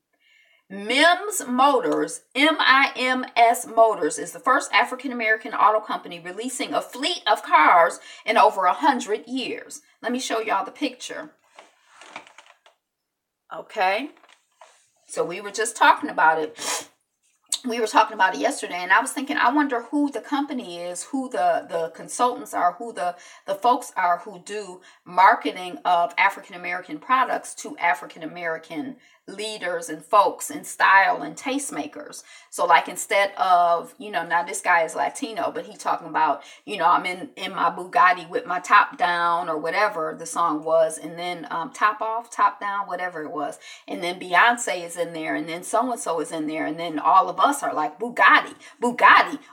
Mims Motors, M-I-M-S Motors, is the first African-American auto company releasing a fleet of cars in over 100 years. Let me show y'all the picture. Okay. So we were just talking about it. We were talking about it yesterday, and I was thinking, I wonder who the company is, who the consultants are, who the folks are who do marketing of African-American products to African-American leaders and folks and style and tastemakers. So like, instead of, now this guy is Latino, but he talking about, I'm in my Bugatti with my top down, or whatever the song was, and then top off, top down, whatever it was. And then Beyonce is in there, and then so-and-so is in there, and then all of us are like, Bugatti.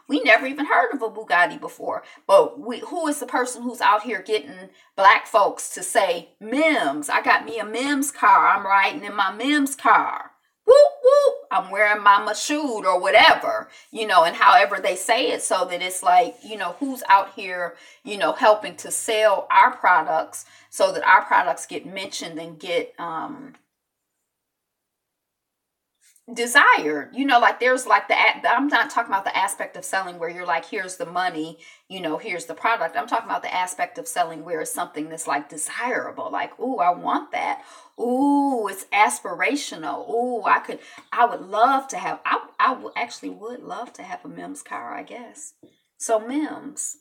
We never even heard of a Bugatti before. But who is the person who's out here getting black folks to say, Mims, I got me a Mims car. I'm riding in my Mims car. Whoop, whoop. I'm wearing my Mashoud or whatever, and however they say it, so that it's like, who's out here, helping to sell our products so that our products get mentioned and get desired. Like there's like I'm not talking about the aspect of selling where you're like, here's the money, here's the product. I'm talking about the aspect of selling where it's something that's like desirable, like, ooh, I want that. Ooh, it's aspirational. Ooh, I would love to have, actually would love to have a Mims car, I guess. So Mims,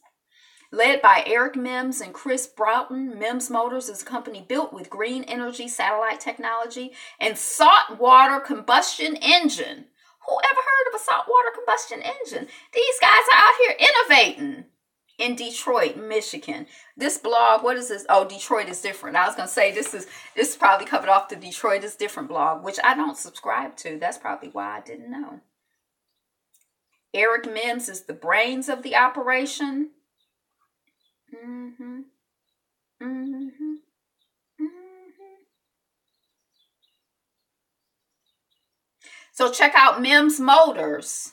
led by Eric Mims and Chris Broughton, Mims Motors is a company built with green energy satellite technology and saltwater combustion engine. Who ever heard of a saltwater combustion engine? These guys are out here innovating in Detroit, Michigan. This blog, what is this? Oh, Detroit is different. I was going to say this is probably covered off the Detroit is different blog, which I don't subscribe to. That's probably why I didn't know. Eric Mims is the brains of the operation. Mm-hmm. Mm-hmm. Mm-hmm. So check out Mims Motors.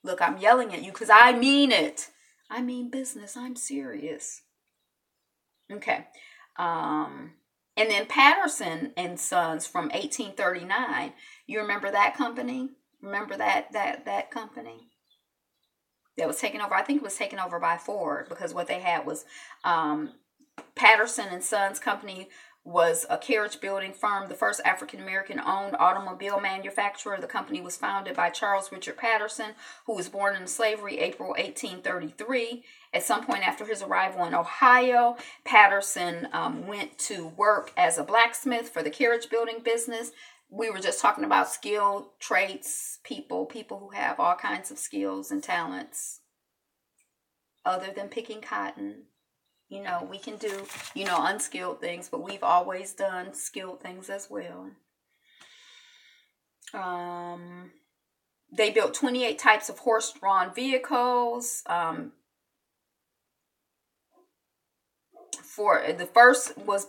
Look, I'm yelling at you because I mean it. I mean business. I'm serious. Okay. And then Patterson and Sons from 1839. You remember that company? Remember that company? That was taken over. I think it was taken over by Ford, because what they had was Patterson and Sons Company was a carriage building firm, the first African-American owned automobile manufacturer. The company was founded by Charles Richard Patterson, who was born in slavery April 1833. At some point after his arrival in Ohio, Patterson went to work as a blacksmith for the carriage building business. We were just talking about skilled traits, people who have all kinds of skills and talents other than picking cotton. We can do, unskilled things, but we've always done skilled things as well. They built 28 types of horse-drawn vehicles. For the first was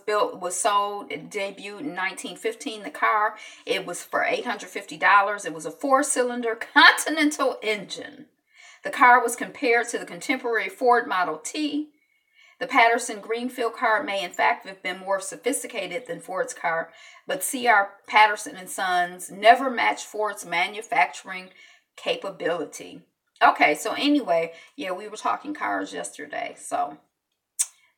sold, it debuted in 1915. The car, it was for $850. It was a 4-cylinder Continental engine. The car was compared to the contemporary Ford Model T. The Patterson Greenfield car may in fact have been more sophisticated than Ford's car, but C.R. Patterson and Sons never matched Ford's manufacturing capability. Okay, so anyway, yeah, we were talking cars yesterday, so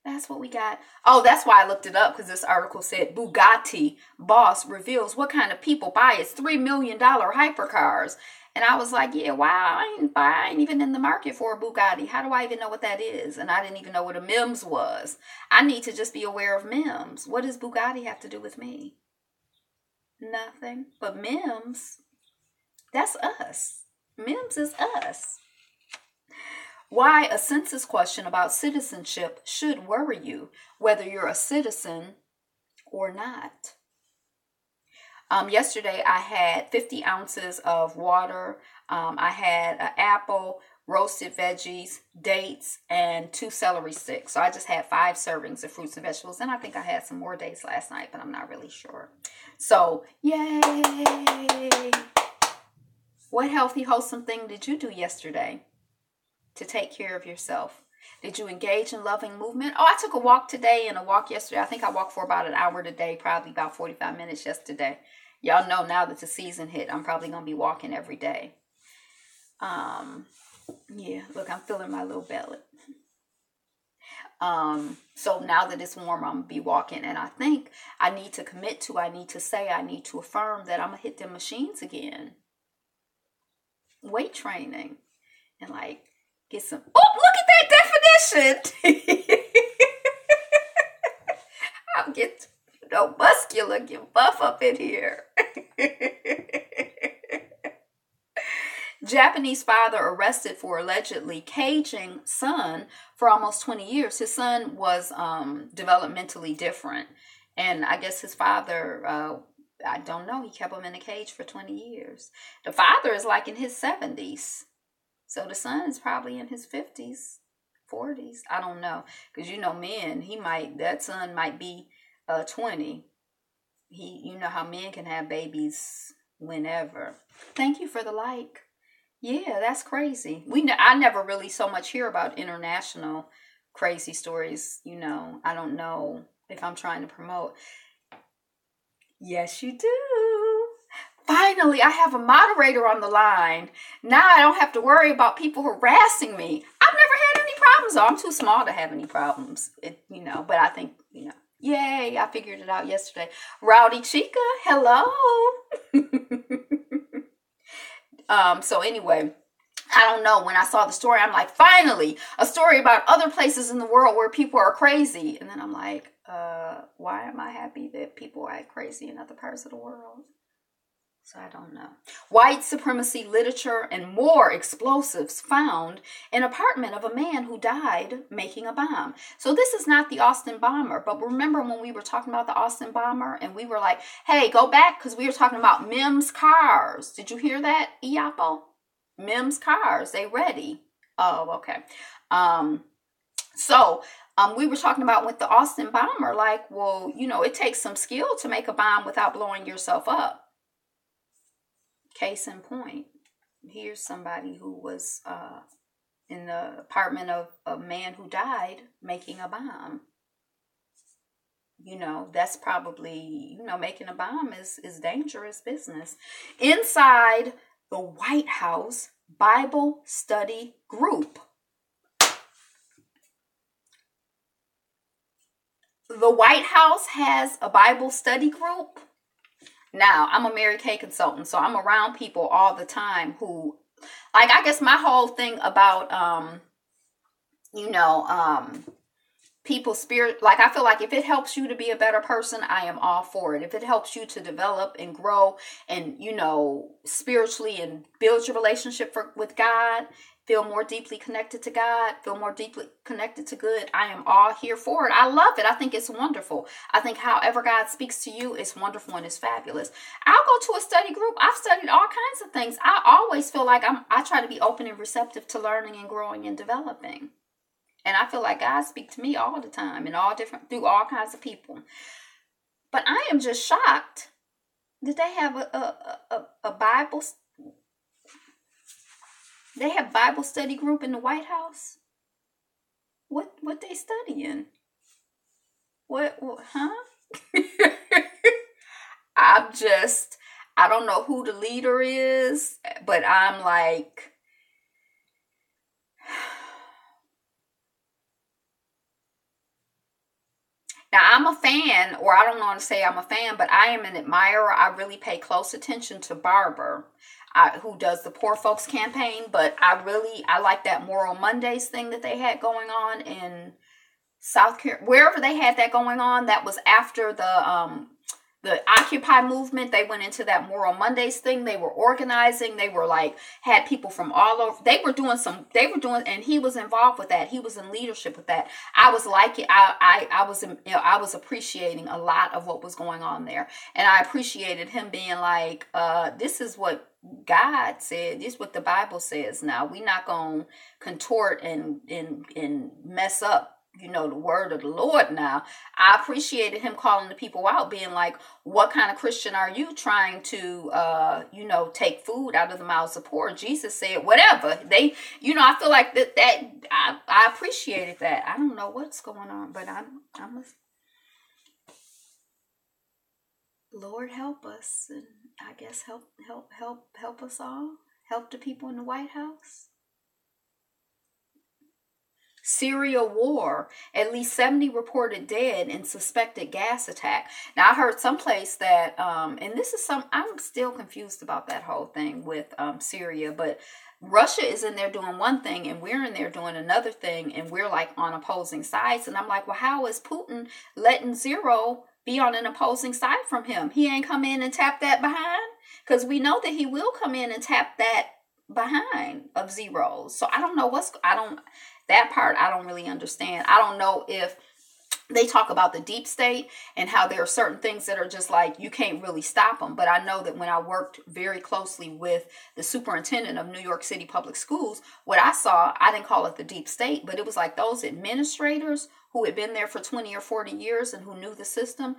that's what we got. Oh, that's why I looked it up, because this article said Bugatti boss reveals what kind of people buy its $3 million hypercars. And I was like, yeah, wow, I ain't even in the market for a Bugatti. How do I even know what that is? And I didn't even know what a Mims was. I need to just be aware of Mims. What does Bugatti have to do with me? Nothing. But Mims, that's us. Mims is us. Why a census question about citizenship should worry you, whether you're a citizen or not. Yesterday I had 50 ounces of water. I had an apple, roasted veggies, dates, and 2 celery sticks. So I just had 5 servings of fruits and vegetables. And I think I had some more dates last night, but I'm not really sure. So, yay! What healthy, wholesome thing did you do yesterday to take care of yourself? Did you engage in loving movement? Oh, I took a walk today and a walk yesterday. I think I walked for about an hour today, probably about 45 minutes yesterday. Y'all know now that the season hit, I'm probably going to be walking every day. Yeah, look, I'm feeling my little belly. So now that it's warm, I'm going to be walking. And I think I need to commit to, I need to affirm that I'm going to hit them machines again. Weight training. And like, get some, oh, look at that definition. I'll get, muscular, get buff up in here. Japanese father arrested for allegedly caging son for almost 20 years. His son was developmentally different. And I guess his father, I don't know, he kept him in a cage for 20 years. The father is like in his 70s. So the son is probably in his 50s, 40s. I don't know. Because men, that son might be 20. You know how men can have babies whenever. Thank you for the like. Yeah, that's crazy. I never really so much hear about international crazy stories. I don't know if I'm trying to promote. Yes, you do. finally, I have a moderator on the line. Now I don't have to worry about people harassing me. I've never had any problems, though. I'm too small to have any problems, but I think, yay, I figured it out yesterday. Rowdy Chica, hello. So anyway, I don't know. When I saw the story, I'm like, finally, a story about other places in the world where people are crazy. And then I'm like, why am I happy that people act crazy in other parts of the world? So I don't know. White supremacy literature and more explosives found in apartment of a man who died making a bomb. So this is not the Austin bomber. But remember when we were talking about the Austin bomber and we were like, hey, go back because we were talking about Mims cars. Did you hear that, Iapo? Mims cars, they ready. Oh, okay. So we were talking about with the Austin bomber, like, well, it takes some skill to make a bomb without blowing yourself up. Case in point, here's somebody who was in the apartment of a man who died making a bomb. That's probably, making a bomb is dangerous business. Inside the White House Bible Study Group. The White House has a Bible study group. Now, I'm a Mary Kay consultant, so I'm around people all the time who, like, I guess my whole thing about, people's spirit, like, I feel like if it helps you to be a better person, I am all for it. If it helps you to develop and grow and, spiritually and build your relationship with God, feel more deeply connected to God, feel more deeply connected to good, I am all here for it. I love it. I think it's wonderful. I think however God speaks to you is wonderful and is fabulous. I'll go to a study group. I've studied all kinds of things. I always feel like I try to be open and receptive to learning and growing and developing. And I feel like God speaks to me all the time and through all kinds of people. But I am just shocked that they have a Bible. They have Bible study group in the White House. What they studying? What huh? I don't know who the leader is, but I'm like, now, I'm a fan, or I don't want to say I'm a fan, but I am an admirer. I really pay close attention to Barbara, who does the Poor Folks campaign. But I like that Moral Mondays thing that they had going on in South Carolina. Wherever they had that going on, that was after the Occupy movement. They went into that Moral Mondays thing. They were organizing. They were had people from all over. They were doing, and he was involved with that. He was in leadership with that. I was liking, I was appreciating a lot of what was going on there. And I appreciated him being like, this is what God said. This is what the Bible says. Now, we're not going to contort and mess up the word of the Lord. Now, I appreciated him calling the people out, being like, what kind of Christian are you trying to, take food out of the mouths of poor? Jesus said, whatever. I feel like that I appreciated that. I don't know what's going on, but Lord help us. And I guess help us all. Help the people in the White House. Syria war, at least 70 reported dead in suspected gas attack. Now, I heard someplace that, and this is I'm still confused about that whole thing with Syria, but Russia is in there doing one thing and we're in there doing another thing, and we're like on opposing sides. And I'm like, well, how is Putin letting Zero be on an opposing side from him? He ain't come in and tap that behind, because we know that he will come in and tap that behind of Zero. So I don't know that part I don't really understand. I don't know if they talk about the deep state and how there are certain things that are just like, you can't really stop them. But I know that when I worked very closely with the superintendent of New York City Public Schools, what I saw, I didn't call it the deep state, but it was like those administrators who had been there for 20 or 40 years and who knew the system.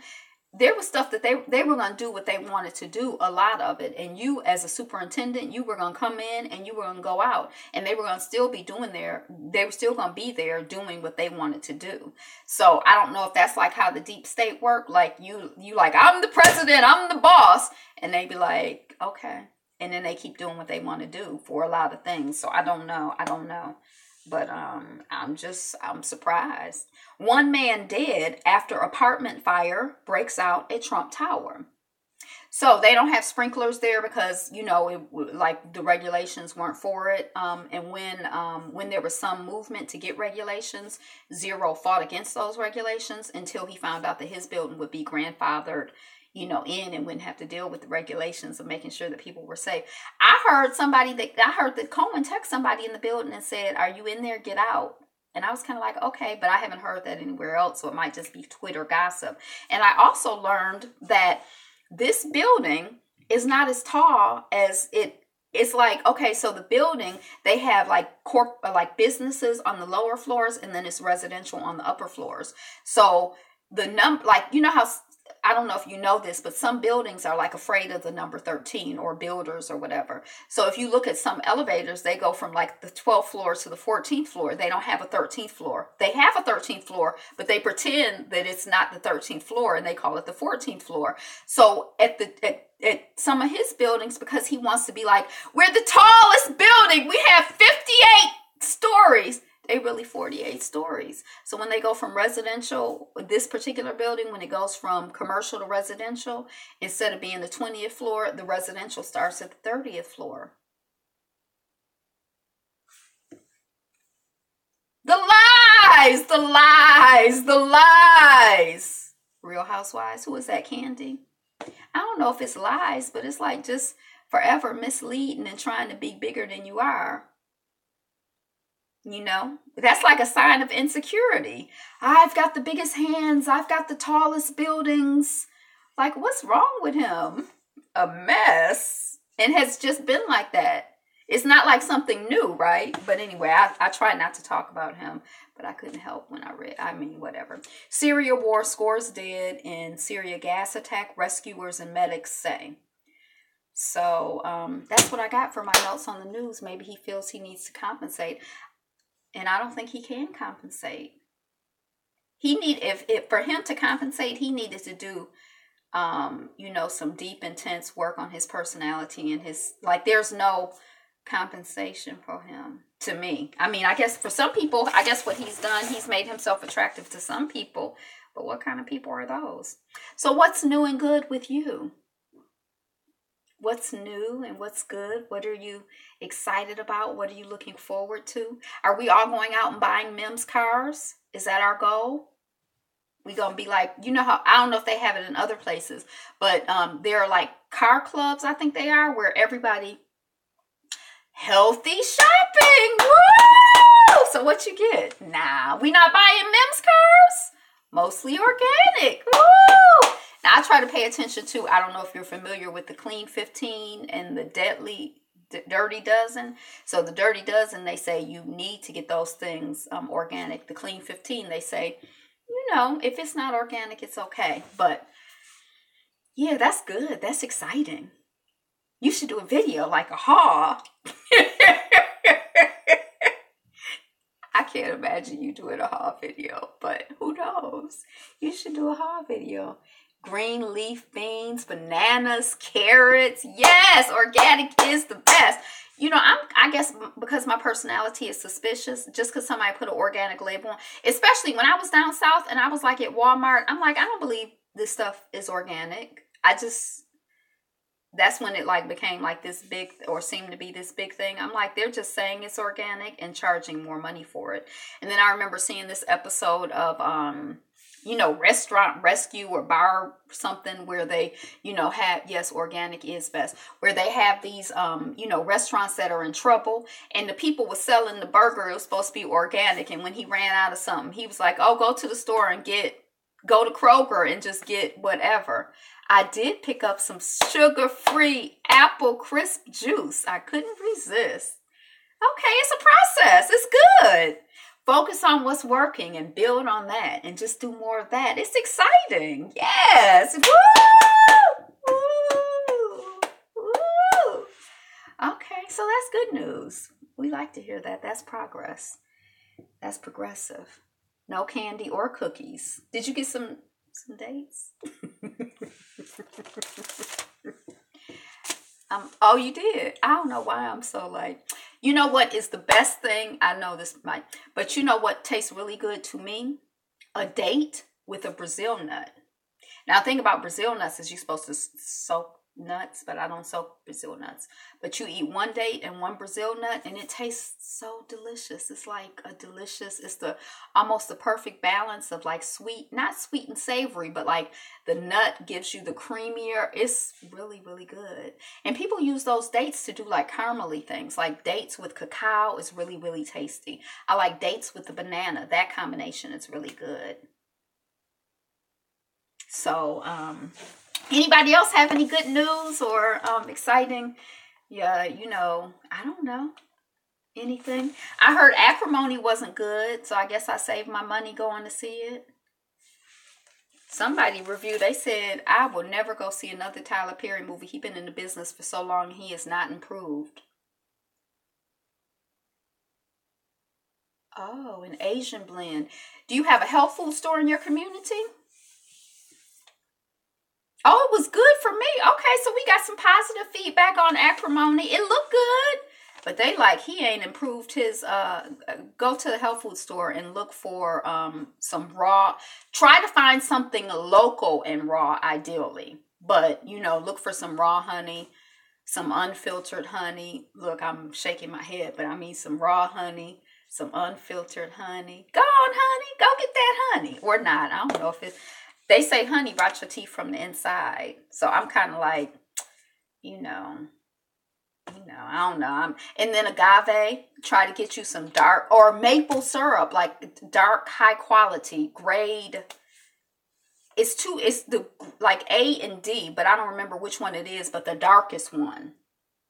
there was stuff that they were going to do what they wanted to do, a lot of it. And you, as a superintendent, you were going to come in and you were going to go out, and they were going to still be they were still going to be there doing what they wanted to do. So I don't know if that's like how the deep state worked. Like you like, I'm the president, I'm the boss. And they be like, okay. And then they keep doing what they want to do for a lot of things. So I don't know. But I'm surprised. One man dead after apartment fire breaks out at Trump Tower. So they don't have sprinklers there because, like the regulations weren't for it. And when there was some movement to get regulations, Zero fought against those regulations until he found out that his building would be grandfathered, in and wouldn't have to deal with the regulations of making sure that people were safe. I heard that Cohen text somebody in the building and said, "Are you in there? Get out." And I was kind of like, okay, but I haven't heard that anywhere else, so it might just be Twitter gossip. And I also learned that this building is not as tall as it's like, okay, so the building, they have like businesses on the lower floors, and then it's residential on the upper floors. So the how, I don't know if you know this, but some buildings are like afraid of the number 13, or builders or whatever. So if you look at some elevators, they go from like the 12th floor to the 14th floor. They don't have a 13th floor. They have a 13th floor, but they pretend that it's not the 13th floor, and they call it the 14th floor. So at some of his buildings, because he wants to be like, we're the tallest building, we have 58 stories. They really 48 stories. So when they go from residential, this particular building, when it goes from commercial to residential, instead of being the 20th floor, the residential starts at the 30th floor. The lies, the lies, the lies. Real Housewives. Who is that, Candy? I don't know if it's lies, but it's like just forever misleading and trying to be bigger than you are. That's like a sign of insecurity. I've got the biggest hands. I've got the tallest buildings. Like, what's wrong with him? A mess. And has just been like that. It's not like something new, right? But anyway, I try not to talk about him, but I couldn't help when I read. Whatever. Syria war, scores dead in Syria gas attack, rescuers and medics say. So that's what I got for my notes on the news. Maybe he feels he needs to compensate. And I don't think he can compensate. If for him to compensate, he needed to do, some deep, intense work on his personality and there's no compensation for him, to me. I guess for some people, what he's done, he's made himself attractive to some people. But what kind of people are those? So what's new and good with you? What's new and what's good? What are you excited about? What are you looking forward to? Are we all going out and buying Mims cars? Is that our goal? We gonna be like, how, I don't know if they have it in other places, but there are like car clubs, I think they are, where everybody, healthy shopping, woo! So what you get? Nah, we not buying Mims cars? Mostly organic, woo! Now, I try to pay attention to, I don't know if you're familiar with the Clean 15 and the Dirty Dozen. So the Dirty Dozen, they say you need to get those things organic. The Clean 15, they say, if it's not organic, it's okay. But yeah, that's good. That's exciting. You should do a video like a haul. I can't imagine you doing a haul video, but who knows? You should do a haul video. Green leaf beans, bananas, carrots. Yes, organic is the best. I guess because my personality is suspicious, just because somebody put an organic label on, especially when I was down south and I was like at Walmart, I'm like, I don't believe this stuff is organic. That's when it like became like this big, or seemed to be this big thing. I'm like, they're just saying it's organic and charging more money for it. And then I remember seeing this episode of, Restaurant Rescue or Bar something where they, have, yes, organic is best, where they have these, restaurants that are in trouble, and the people was selling the burger. It was supposed to be organic. And when he ran out of something, he was like, oh, go to the store and go to Kroger and just get whatever. I did pick up some sugar-free apple crisp juice. I couldn't resist. Okay, it's a process. It's good. Focus on what's working and build on that and just do more of that. It's exciting. Yes. Woo! Woo! Woo! Okay, so that's good news. We like to hear that. That's progress. That's progressive. No candy or cookies. Did you get some dates? Oh, you did. I don't know why I'm so like, you know what is the best thing? I know this might, but you know what tastes really good to me? A date with a Brazil nut. Now, the thing about Brazil nuts is you're supposed to soak nuts, but I don't soak Brazil nuts. But you eat one date and one Brazil nut, and it tastes so delicious. It's like a delicious, it's the almost the perfect balance of like sweet, not sweet and savory, but like the nut gives you the creamier. It's really, really good. And people use those dates to do like caramely things. Like dates with cacao is really, really tasty. I like dates with the banana. That combination is really good. So, anybody else have any good news or exciting? Yeah, you know, I don't know. Anything? I heard Acrimony wasn't good, so I guess I saved my money going to see it. Somebody reviewed, they said, I will never go see another Tyler Perry movie. He's been in the business for so long, he has not improved. Oh, an Asian blend. Do you have a health food store in your community? Oh, it was good for me. Okay, so we got some positive feedback on Acrimony. It looked good, but they like he ain't improved his. Go to the health food store and look for some raw. Try to find something local and raw, ideally. But you know, look for some raw honey, some unfiltered honey. Look, I'm shaking my head, but I mean some raw honey, some unfiltered honey. Go on, honey, go get that honey, or not. I don't know if it's. They say honey rots your teeth from the inside. So I'm kind of like, you know, I don't know. And then agave, try to get you some dark or maple syrup, like dark, high quality, grade. It's the like A and D, but I don't remember which one it is, but the darkest one,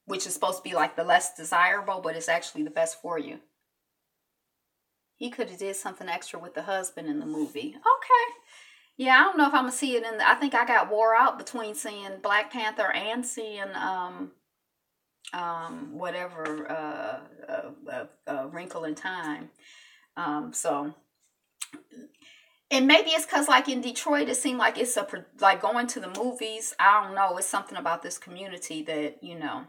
which is supposed to be like the less desirable, but it's actually the best for you. He could have did something extra with the husband in the movie. Okay. Yeah, I don't know if I'm gonna see it I think I got wore out between seeing Black Panther and seeing whatever Wrinkle in Time. So, and maybe it's because like in Detroit, it seemed like it's like going to the movies. I don't know. It's something about this community that you know.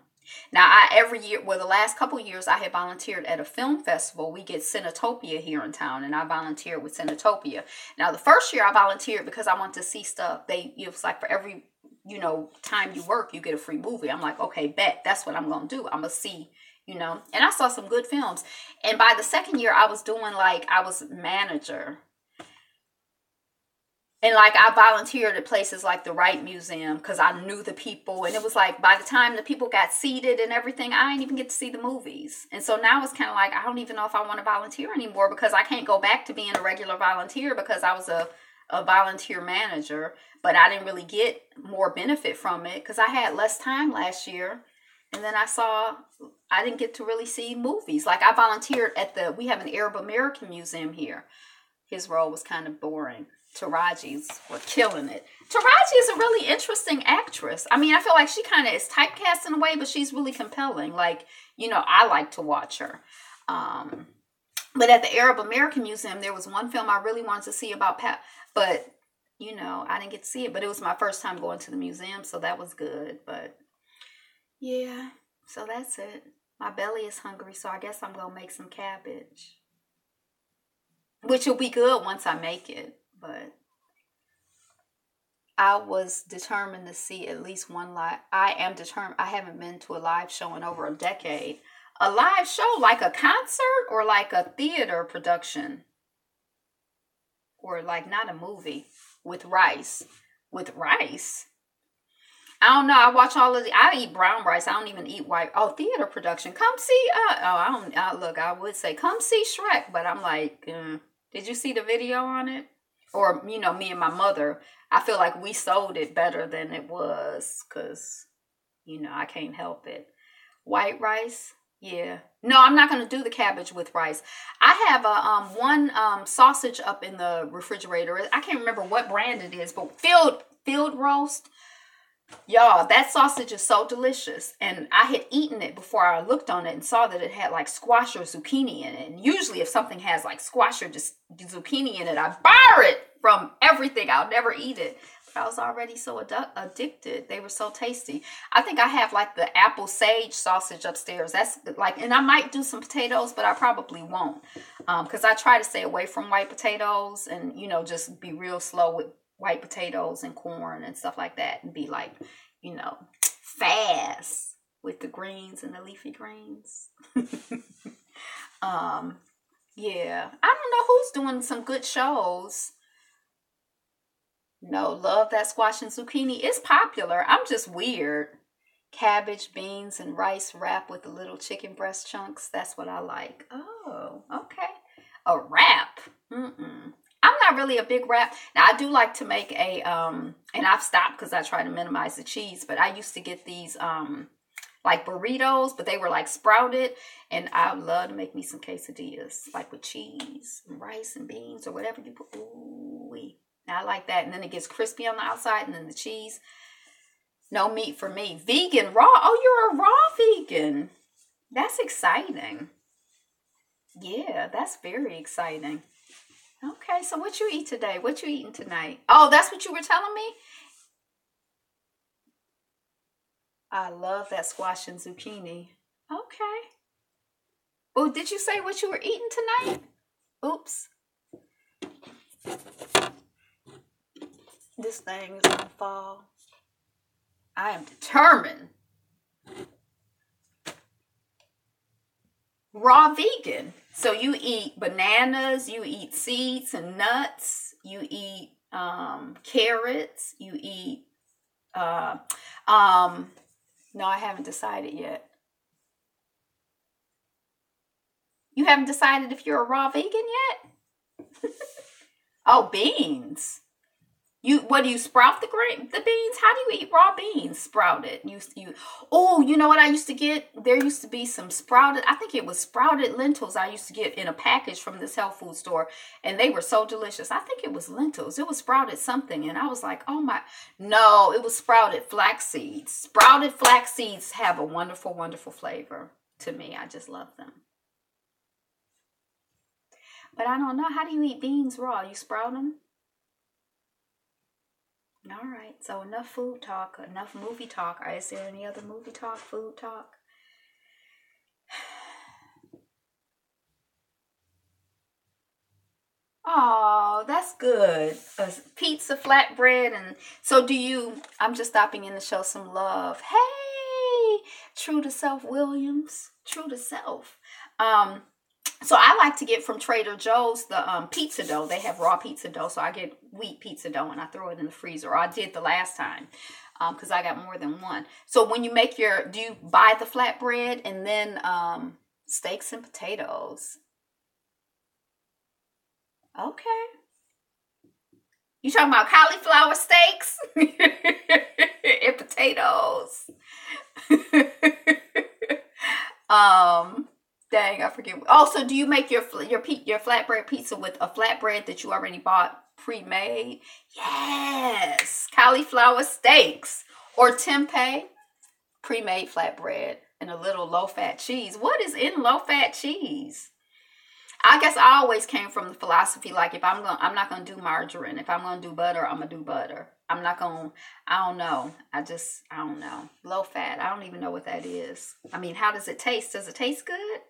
Now, every year, well, the last couple of years, I have volunteered at a film festival. We get Cinetopia here in town, and I volunteered with Cinetopia. Now, the first year I volunteered because I wanted to see stuff. It was like for every, you know, time you work, you get a free movie. I'm like, okay, bet. That's what I'm going to do. I'm going to see, you know. And I saw some good films. And by the second year, I was doing like, I was manager. And like I volunteered at places like the Wright Museum because I knew the people. And it was like by the time the people got seated and everything, I didn't even get to see the movies. And so now it's kind of like I don't even know if I want to volunteer anymore because I can't go back to being a regular volunteer because I was a volunteer manager. But I didn't really get more benefit from it because I had less time last year. And then I didn't get to really see movies. Like I volunteered we have an Arab American museum here. His role was kind of boring. Taraji's were killing it. Taraji is a really interesting actress. I mean, I feel like she kind of is typecast in a way, but she's really compelling. Like, you know, I like to watch her. But at the Arab American Museum, there was one film I really wanted to see about but, you know, I didn't get to see it. But it was my first time going to the museum, so that was good. But, yeah, so that's it. My belly is hungry, so I guess I'm going to make some cabbage. Which will be good once I make it. But I was determined to see at least one live. I am determined. I haven't been to a live show in over a decade. A live show like a concert or like a theater production. Or like not a movie with rice. With rice? I don't know. I watch I eat brown rice. I don't even eat white. Oh, theater production. Come see. Look, I would say come see Shrek. But I'm like, did you see the video on it? Or, you know, me and my mother, I feel like we sold it better than it was because, you know, I can't help it. White rice? Yeah. No, I'm not going to do the cabbage with rice. I have a one sausage up in the refrigerator. I can't remember what brand it is, but field roast. Y'all, that sausage is so delicious. And I had eaten it before I looked on it and saw that it had like squash or zucchini in it. And usually if something has like squash or just zucchini in it, I bar it from everything. I'll never eat it. But I was already so addicted. They were so tasty. I think I have like the apple sage sausage upstairs. That's like, and I might do some potatoes, but I probably won't. Because I try to stay away from white potatoes and, you know, just be real slow with white potatoes and corn and stuff like that, and be like, you know, fast with the greens and the leafy greens. Yeah, I don't know who's doing some good shows. No, love that squash and zucchini. It's popular. I'm just weird. Cabbage, beans, and rice wrap with the little chicken breast chunks. That's what I like. Oh, okay. A wrap. I'm not really a big wrap. Now, I do like to make a, and I've stopped because I try to minimize the cheese, but I used to get these, like burritos, but they were like sprouted, and I would love to make me some quesadillas, like with cheese and rice and beans or whatever you put. Ooh-wee. Now, I like that, and then it gets crispy on the outside, and then the cheese. No meat for me. Vegan, raw. Oh, you're a raw vegan. That's exciting. Yeah, that's very exciting. Okay, so what you eat today? What you eating tonight? Oh, that's what you were telling me? I love that squash and zucchini. Okay. Oh, did you say what you were eating tonight? Oops. This thing is gonna fall. I am determined. Raw vegan. So you eat bananas, you eat seeds and nuts, you eat carrots, you eat no, I haven't decided yet. You haven't decided if you're a raw vegan yet? Oh, beans. What do you sprout the beans? How do you eat raw beans sprouted? Oh, you know what I used to get? There used to be some sprouted, I think it was sprouted lentils I used to get in a package from this health food store, and they were so delicious. I think it was lentils. It was sprouted something, and I was like, oh my, no, it was sprouted flax seeds. Sprouted flax seeds have a wonderful, wonderful flavor to me. I just love them. But I don't know, how do you eat beans raw? You sprout them? All right, so enough food talk, enough movie talk. Is there any other movie talk, food talk? Oh, that's good. A pizza, flatbread, and so do you. I'm just stopping in to show some love. Hey, True to Self Williams, True to Self. So I like to get from Trader Joe's the pizza dough. They have raw pizza dough, so I get wheat pizza dough and I throw it in the freezer. Or I did the last time because I got more than one. So when you make do you buy the flatbread and then steaks and potatoes? Okay. You talking about cauliflower steaks and potatoes? Dang, I forget. Also, do you make your flatbread pizza with a flatbread that you already bought pre-made? Yes, cauliflower steaks or tempeh, pre-made flatbread, and a little low-fat cheese. What is in low-fat cheese? I guess I always came from the philosophy like if I'm not gonna do margarine. If I'm gonna do butter, I'm gonna do butter. I'm not gonna. I don't know. I don't know. Low fat. I don't even know what that is. I mean, how does it taste? Does it taste good?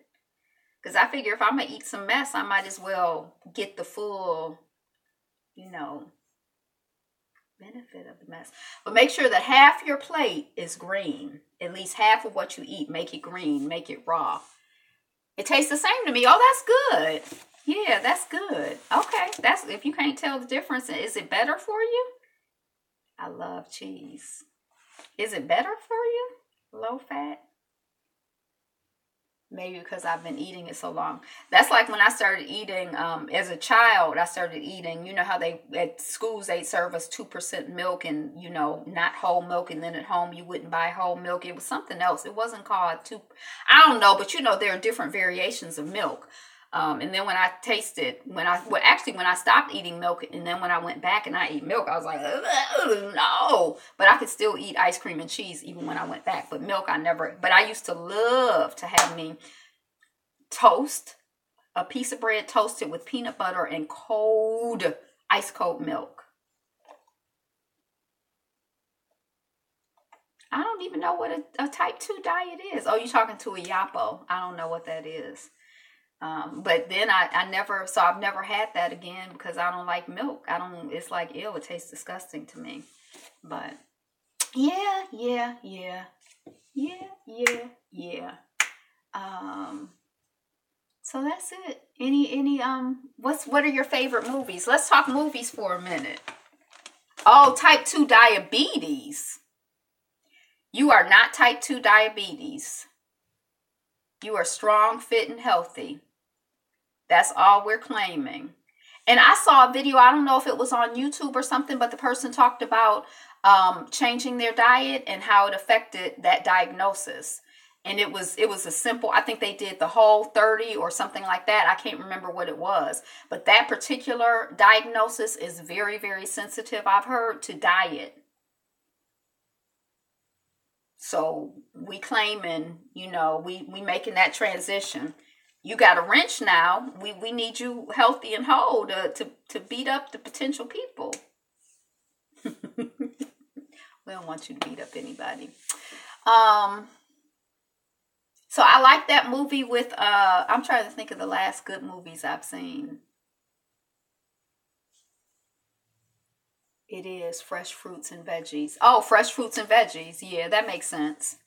Because I figure if I'm going to eat some mess, I might as well get the full, you know, benefit of the mess. But make sure that half your plate is green. At least half of what you eat, make it green, make it raw. It tastes the same to me. Oh, that's good. Yeah, that's good. Okay, that's if you can't tell the difference, is it better for you? I love cheese. Is it better for you? Low fat? Maybe because I've been eating it so long. That's like when I started eating, as a child, I started eating, you know how they, at schools, they serve us 2% milk and, you know, not whole milk. And then at home, you wouldn't buy whole milk. It was something else. It wasn't called I don't know, but you know, there are different variations of milk. And then when I tasted, when I stopped eating milk, and then when I went back and I ate milk, I was like, no. But I could still eat ice cream and cheese even when I went back. But milk, I never. But I used to love to have me toast a piece of bread toasted with peanut butter and cold, ice cold milk. I don't even know what a type 2 diet is. Oh, you're talking to a Yapo. I don't know what that is. But then I've never had that again because I don't like milk. It's like, ew, it tastes disgusting to me. But yeah. So that's it. What are your favorite movies? Let's talk movies for a minute. Oh, type 2 diabetes. You are not type 2 diabetes. You are strong, fit, and healthy. That's all we're claiming. And I saw a video, I don't know if it was on YouTube or something, but the person talked about changing their diet and how it affected that diagnosis. And it was a simple, I think they did the Whole30 or something like that. I can't remember what it was. But that particular diagnosis is very, very sensitive, I've heard, to diet. So we claiming, you know, we making that transition. You got a wrench now. We need you healthy and whole to beat up the potential people. We don't want you to beat up anybody. So I like that movie with, I'm trying to think of the last good movies I've seen. It is Fresh Fruits and Veggies. Oh, Fresh Fruits and Veggies. Yeah, that makes sense.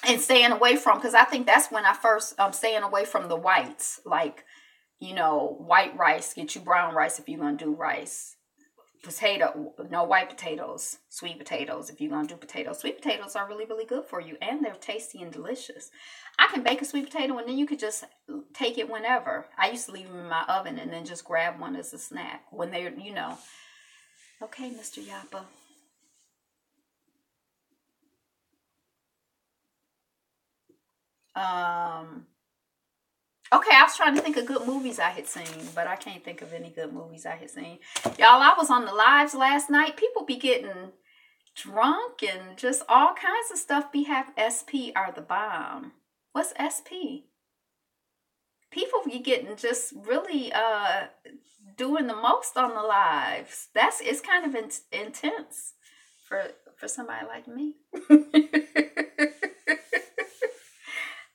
And staying away from, because I think that's when I first, staying away from the whites. Like, you know, white rice, get you brown rice if you're going to do rice. No white potatoes, sweet potatoes if you're going to do potatoes. Sweet potatoes are really, really good for you, and they're tasty and delicious. I can bake a sweet potato, and then you could just take it whenever. I used to leave them in my oven and then just grab one as a snack when they're, you know. Okay, Mr. Yappa. Okay, I was trying to think of good movies I had seen, but I can't think of any good movies I had seen. Y'all, I was on the lives last night. People be getting drunk and just all kinds of stuff. SP are the bomb. What's SP? People be getting just really doing the most on the lives. It's kind of intense for somebody like me.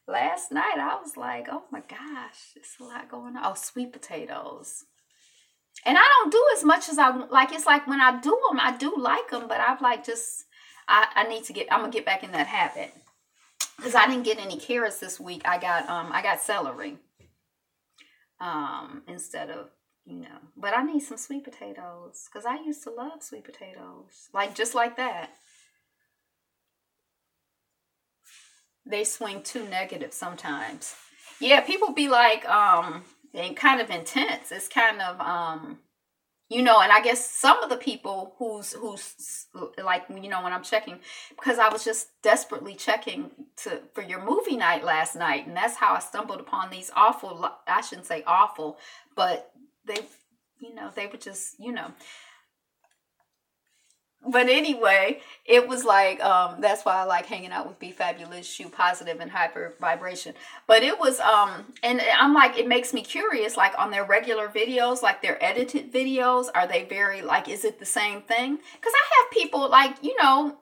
Last night, I was like, oh my gosh, there's a lot going on. Oh, sweet potatoes. And I don't do as much as I like. It's like when I do them, I do like them, but I'm like I'm going to get back in that habit. Because I didn't get any carrots this week. I got celery. Instead of, you know. But I need some sweet potatoes. Because I used to love sweet potatoes. Like, just like that. They swing too negative sometimes. Yeah, people be like, and kind of intense. It's kind of, you know, and I guess some of the people who's like, you know, when I'm checking, because I was just desperately checking for your movie night last night. And that's how I stumbled upon these awful, I shouldn't say awful, but they were just, you know. But anyway, it was like, that's why I like hanging out with Be Fabulous, You Positive and Hyper Vibration. But it was, and I'm like, it makes me curious, like on their regular videos, like their edited videos, are they very, like, is it the same thing? Because I have people like, you know,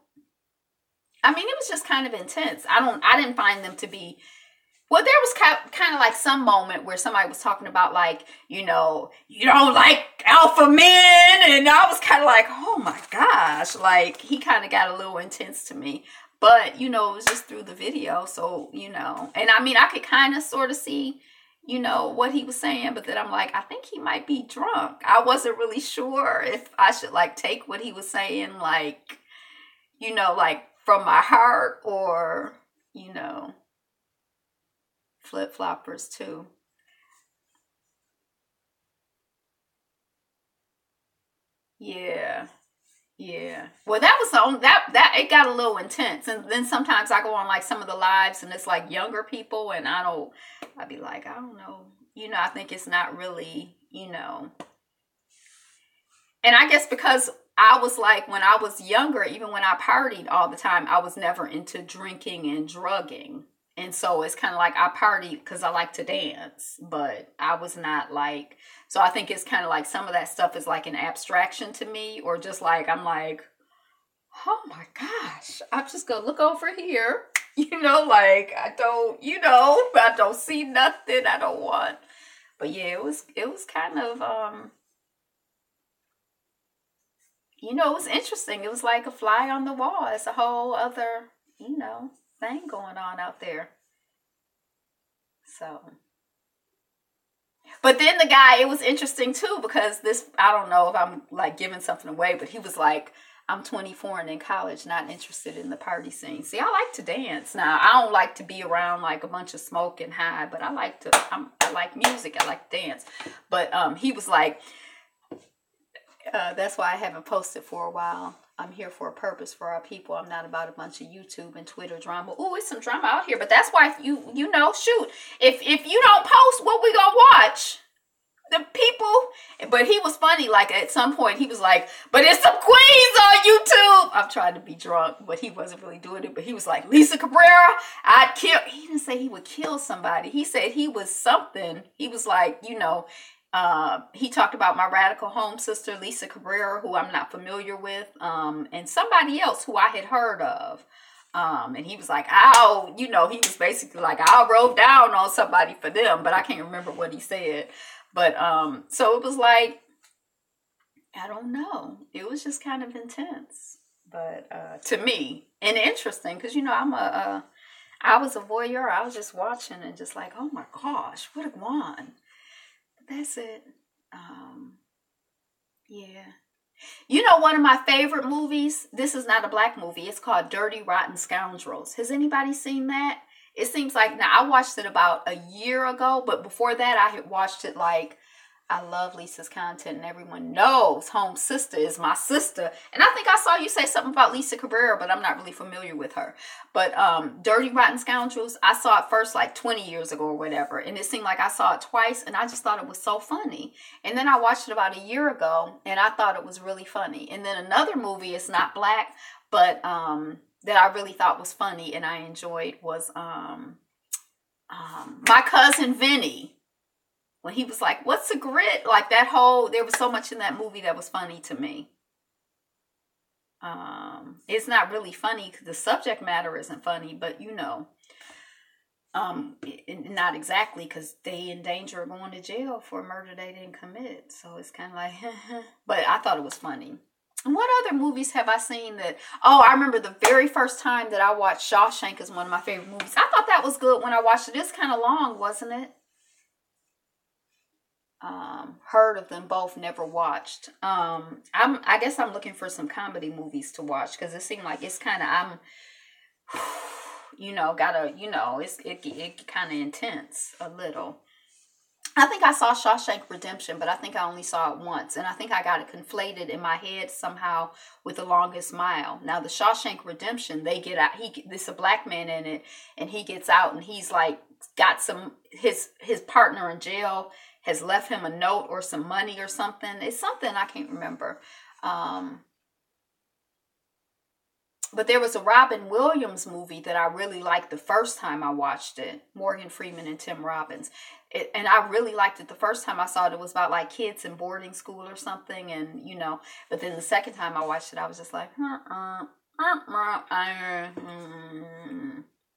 I mean, it was just kind of intense. I didn't find them to be, well, there was kind of like some moment where somebody was talking about like, you know, you don't like alpha men. And I was kind of like, oh my gosh, like he kind of got a little intense to me. But, you know, it was just through the video. So, you know, and I mean, I could kind of sort of see, you know, what he was saying. But then I'm like, I think he might be drunk. I wasn't really sure if I should like take what he was saying, like, you know, like from my heart or, you know. flip-floppers too. Yeah. Yeah. Well, that was the only that it got a little intense, and then sometimes I go on like some of the lives, and it's like younger people, and I'd be like, I don't know, I think it's not really, and I guess because I was like when I was younger, even when I partied all the time, I was never into drinking and drugging, and so it's kind of like I partied because I like to dance, but I was not like. So I think it's kind of like some of that stuff is like an abstraction to me, or just like I'm like, oh my gosh, I'm just gonna look over here. Like I don't see nothing I don't want. But yeah, it was kind of it was interesting. It was like a fly on the wall. It's a whole other, thing going on out there. So but then the guy, it was interesting too, because I don't know if I'm like giving something away, but he was like, I'm 24 and in college, not interested in the party scene. See, I like to dance. Now, I don't like to be around like a bunch of smoke and high, but I like music. I like to dance. But he was like, that's why I haven't posted for a while. I'm here for a purpose for our people. I'm not about a bunch of YouTube and Twitter drama. Oh, it's some drama out here, but that's why shoot. If you don't post, what we gonna watch? The people. But he was funny. Like at some point, he was like, "But it's some queens on YouTube." I'm trying to be drunk, but he wasn't really doing it. But he was like, "Lisa Cabrera, I'd kill." He didn't say he would kill somebody. He said he was something. He was like, he talked about my radical home sister, Lisa Cabrera, who I'm not familiar with, and somebody else who I had heard of. And he was like, he was basically like, I'll roll down on somebody for them, but I can't remember what he said. But, so it was like, I don't know. It was just kind of intense, but, to me, and interesting, cause I was a voyeur. I was just watching and just like, oh my gosh, what a guan. That's it. Yeah. One of my favorite movies, this is not a black movie. It's called Dirty Rotten Scoundrels. Has anybody seen that? It seems like, now I watched it about a year ago, but before that I had watched it like, I love Lisa's content and everyone knows Home Sister is my sister. And I think I saw you say something about Lisa Cabrera, but I'm not really familiar with her. But Dirty Rotten Scoundrels, I saw it first like 20 years ago or whatever. And it seemed like I saw it twice and I just thought it was so funny. And then I watched it about a year ago and I thought it was really funny. And then another movie, it's not black, but that I really thought was funny and I enjoyed was My Cousin Vinny. When he was like, what's a grit? Like there was so much in that movie that was funny to me. It's not really funny because the subject matter isn't funny, but not exactly, because they in danger of going to jail for a murder they didn't commit. So it's kind of like, but I thought it was funny. And what other movies have I seen that, I remember the very first time that I watched Shawshank is one of my favorite movies. I thought that was good when I watched it. It's kind of long, wasn't it? Heard of them both, never watched. I guess I'm looking for some comedy movies to watch because it seemed like it's kind of it kind of intense a little. I think I saw Shawshank Redemption, but I think I only saw it once, and I think I got it conflated in my head somehow with The Longest Mile. Now the Shawshank Redemption, they get out. There's a black man in it, and he gets out, and he's like got his partner in jail has left him a note or some money or something. It's something I can't remember. But there was a Robin Williams movie that I really liked the first time I watched it. Morgan Freeman and Tim Robbins. And I really liked it the first time I saw it. It was about like kids in boarding school or something. And, but then the second time I watched it, I was just like,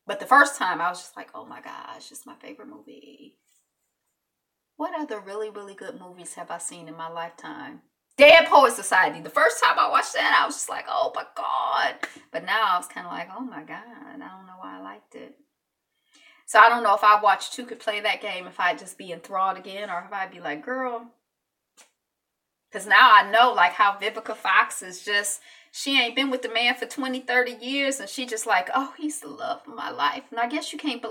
But the first time I was just like, oh my gosh, it's my favorite movie. What other really, really good movies have I seen in my lifetime? Dead Poet Society. The first time I watched that, I was just like, oh my God. But now I was kind of like, oh my God. I don't know why I liked it. So I don't know if I watched Two Could Play That Game, if I'd just be enthralled again, or if I'd be like, girl. Because now I know like how Vivica Fox is just, she ain't been with the man for 20, 30 years, and she just like, oh, he's the love of my life. And I guess you can't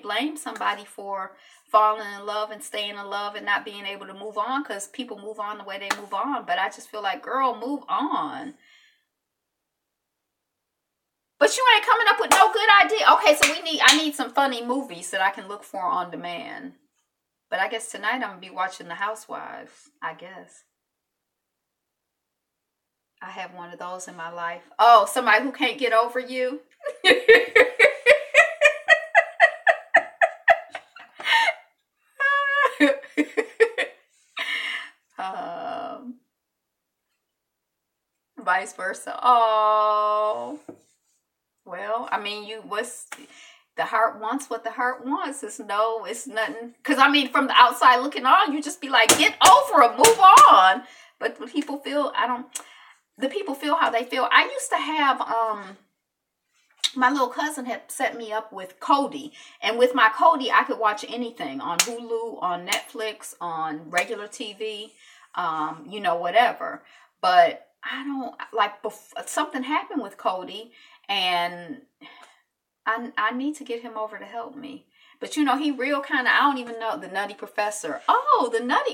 blame somebody for falling in love and staying in love and not being able to move on, because people move on the way they move on. But I just feel like, girl, move on. But you ain't coming up with no good idea. Okay, so I need some funny movies that I can look for on demand. But I guess tonight I'm going to be watching The Housewives, I guess. I have one of those in my life. Oh, somebody who can't get over you. Vice versa. Oh. Well, I mean, the heart wants what the heart wants. It's nothing. Because, I mean, from the outside looking on, you just be like, get over it, move on. But when people feel, the people feel how they feel. I used to have, my little cousin had set me up with Kodi. And with my Kodi, I could watch anything on Hulu, on Netflix, on regular TV, whatever. But I don't, like, something happened with Kodi. And I need to get him over to help me. But, he real kind of, I don't even know, the Nutty Professor. Oh,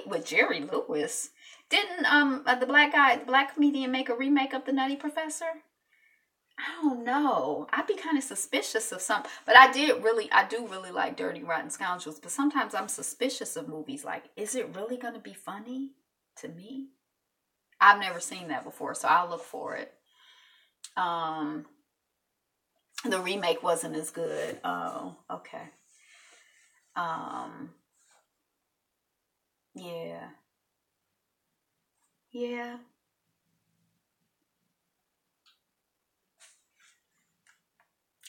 with Jerry Lewis. Didn't the black comedian make a remake of the Nutty Professor? I don't know. I'd be kind of suspicious of some. But I do really like Dirty Rotten Scoundrels. But sometimes I'm suspicious of movies. Like, is it really going to be funny to me? I've never seen that before, so I'll look for it. The remake wasn't as good. Oh, okay. Yeah. Yeah.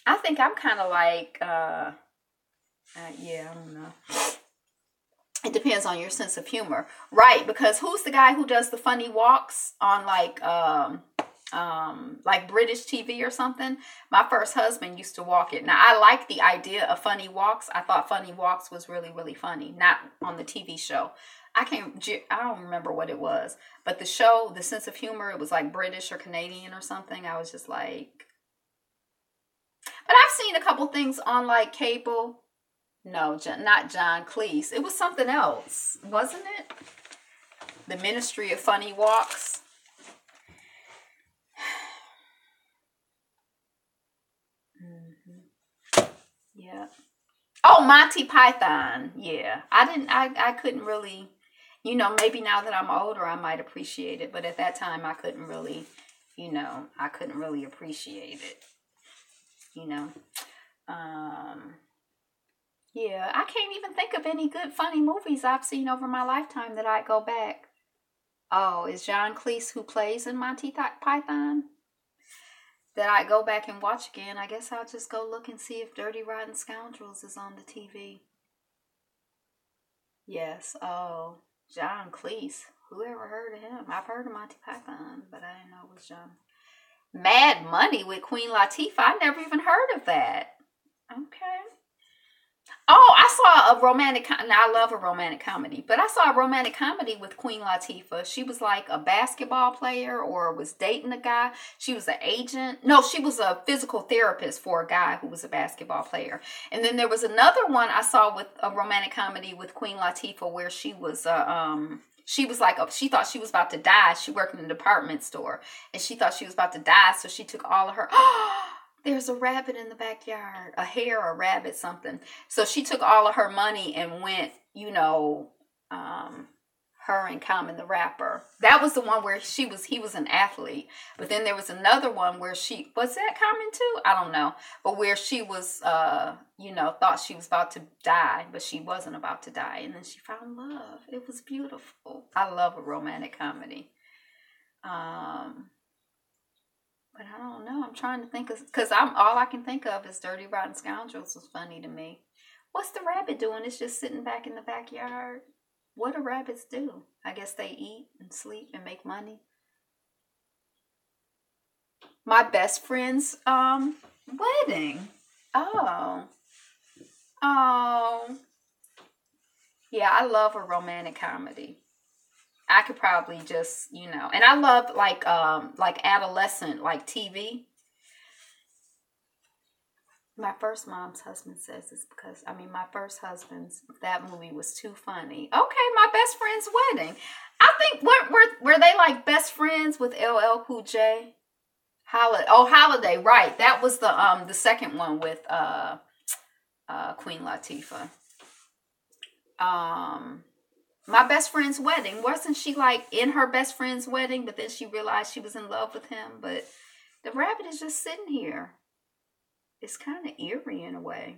I think I'm kind of like, yeah, I don't know. It depends on your sense of humor. Right, because who's the guy who does the funny walks on like British TV or something? My first husband used to walk it. Now, I like the idea of funny walks. I thought funny walks was really, really funny. Not on the TV show. I don't remember what it was. But the show, the sense of humor, it was like British or Canadian or something. I was just like... But I've seen a couple things on like cable. No, not John Cleese. It was something else, wasn't it? The Ministry of Funny Walks. Yeah. Oh, Monty Python. Yeah. I couldn't really, maybe now that I'm older, I might appreciate it. But at that time, I couldn't really, appreciate it. Yeah, I can't even think of any good funny movies I've seen over my lifetime that I'd go back. Oh, is John Cleese who plays in Monty Python? That I'd go back and watch again. I guess I'll just go look and see if Dirty Rotten Scoundrels is on the TV. Yes, oh, John Cleese. Who ever heard of him? I've heard of Monty Python, but I didn't know it was John. Mad Money with Queen Latifah. I never even heard of that. Okay. Oh, I saw a romantic. Now, I love a romantic comedy, but I saw a romantic comedy with Queen Latifah. She was like a basketball player or was dating a guy. She was an agent. No, she was a physical therapist for a guy who was a basketball player. And then there was another one I saw with a romantic comedy with Queen Latifah where she was she thought she was about to die. She worked in a department store and she thought she was about to die. So she took all of her, there's a rabbit in the backyard, a hare, a rabbit, something. So she took all of her money and went, her and Common the Rapper. That was the one where he was an athlete. But then there was another one where was that Common too? I don't know. But where she was, thought she was about to die, but she wasn't about to die. And then she found love. It was beautiful. I love a romantic comedy. But I don't know. I'm trying to think because all I can think of is Dirty Rotten Scoundrels was funny to me. What's the rabbit doing? It's just sitting back in the backyard. What do rabbits do? I guess they eat and sleep and make money. My best friend's wedding. Oh. Yeah, I love a romantic comedy. I could probably just, and I love like adolescent, like TV. My first mom's husband says it's because, my first husband's, that movie was too funny. Okay, My Best Friend's Wedding. I think, were they like best friends with LL Cool J? Holiday, right. That was the second one with Queen Latifah. My Best Friend's Wedding. Wasn't she like in her best friend's wedding, but then she realized she was in love with him? But the rabbit is just sitting here. It's kind of eerie in a way.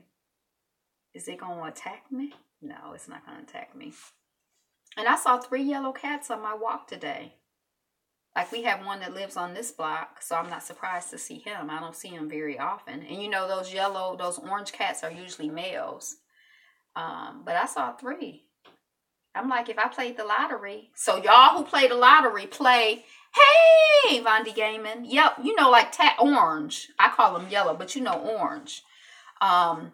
Is it going to attack me? No, it's not going to attack me. And I saw 3 yellow cats on my walk today. Like, we have one that lives on this block, so I'm not surprised to see him. I don't see him very often. And those orange cats are usually males. But I saw 3. I'm like, if I played the lottery. So y'all who play the lottery, play, hey, Vondi Gaiman. Yep, like orange. I call them yellow, but orange. So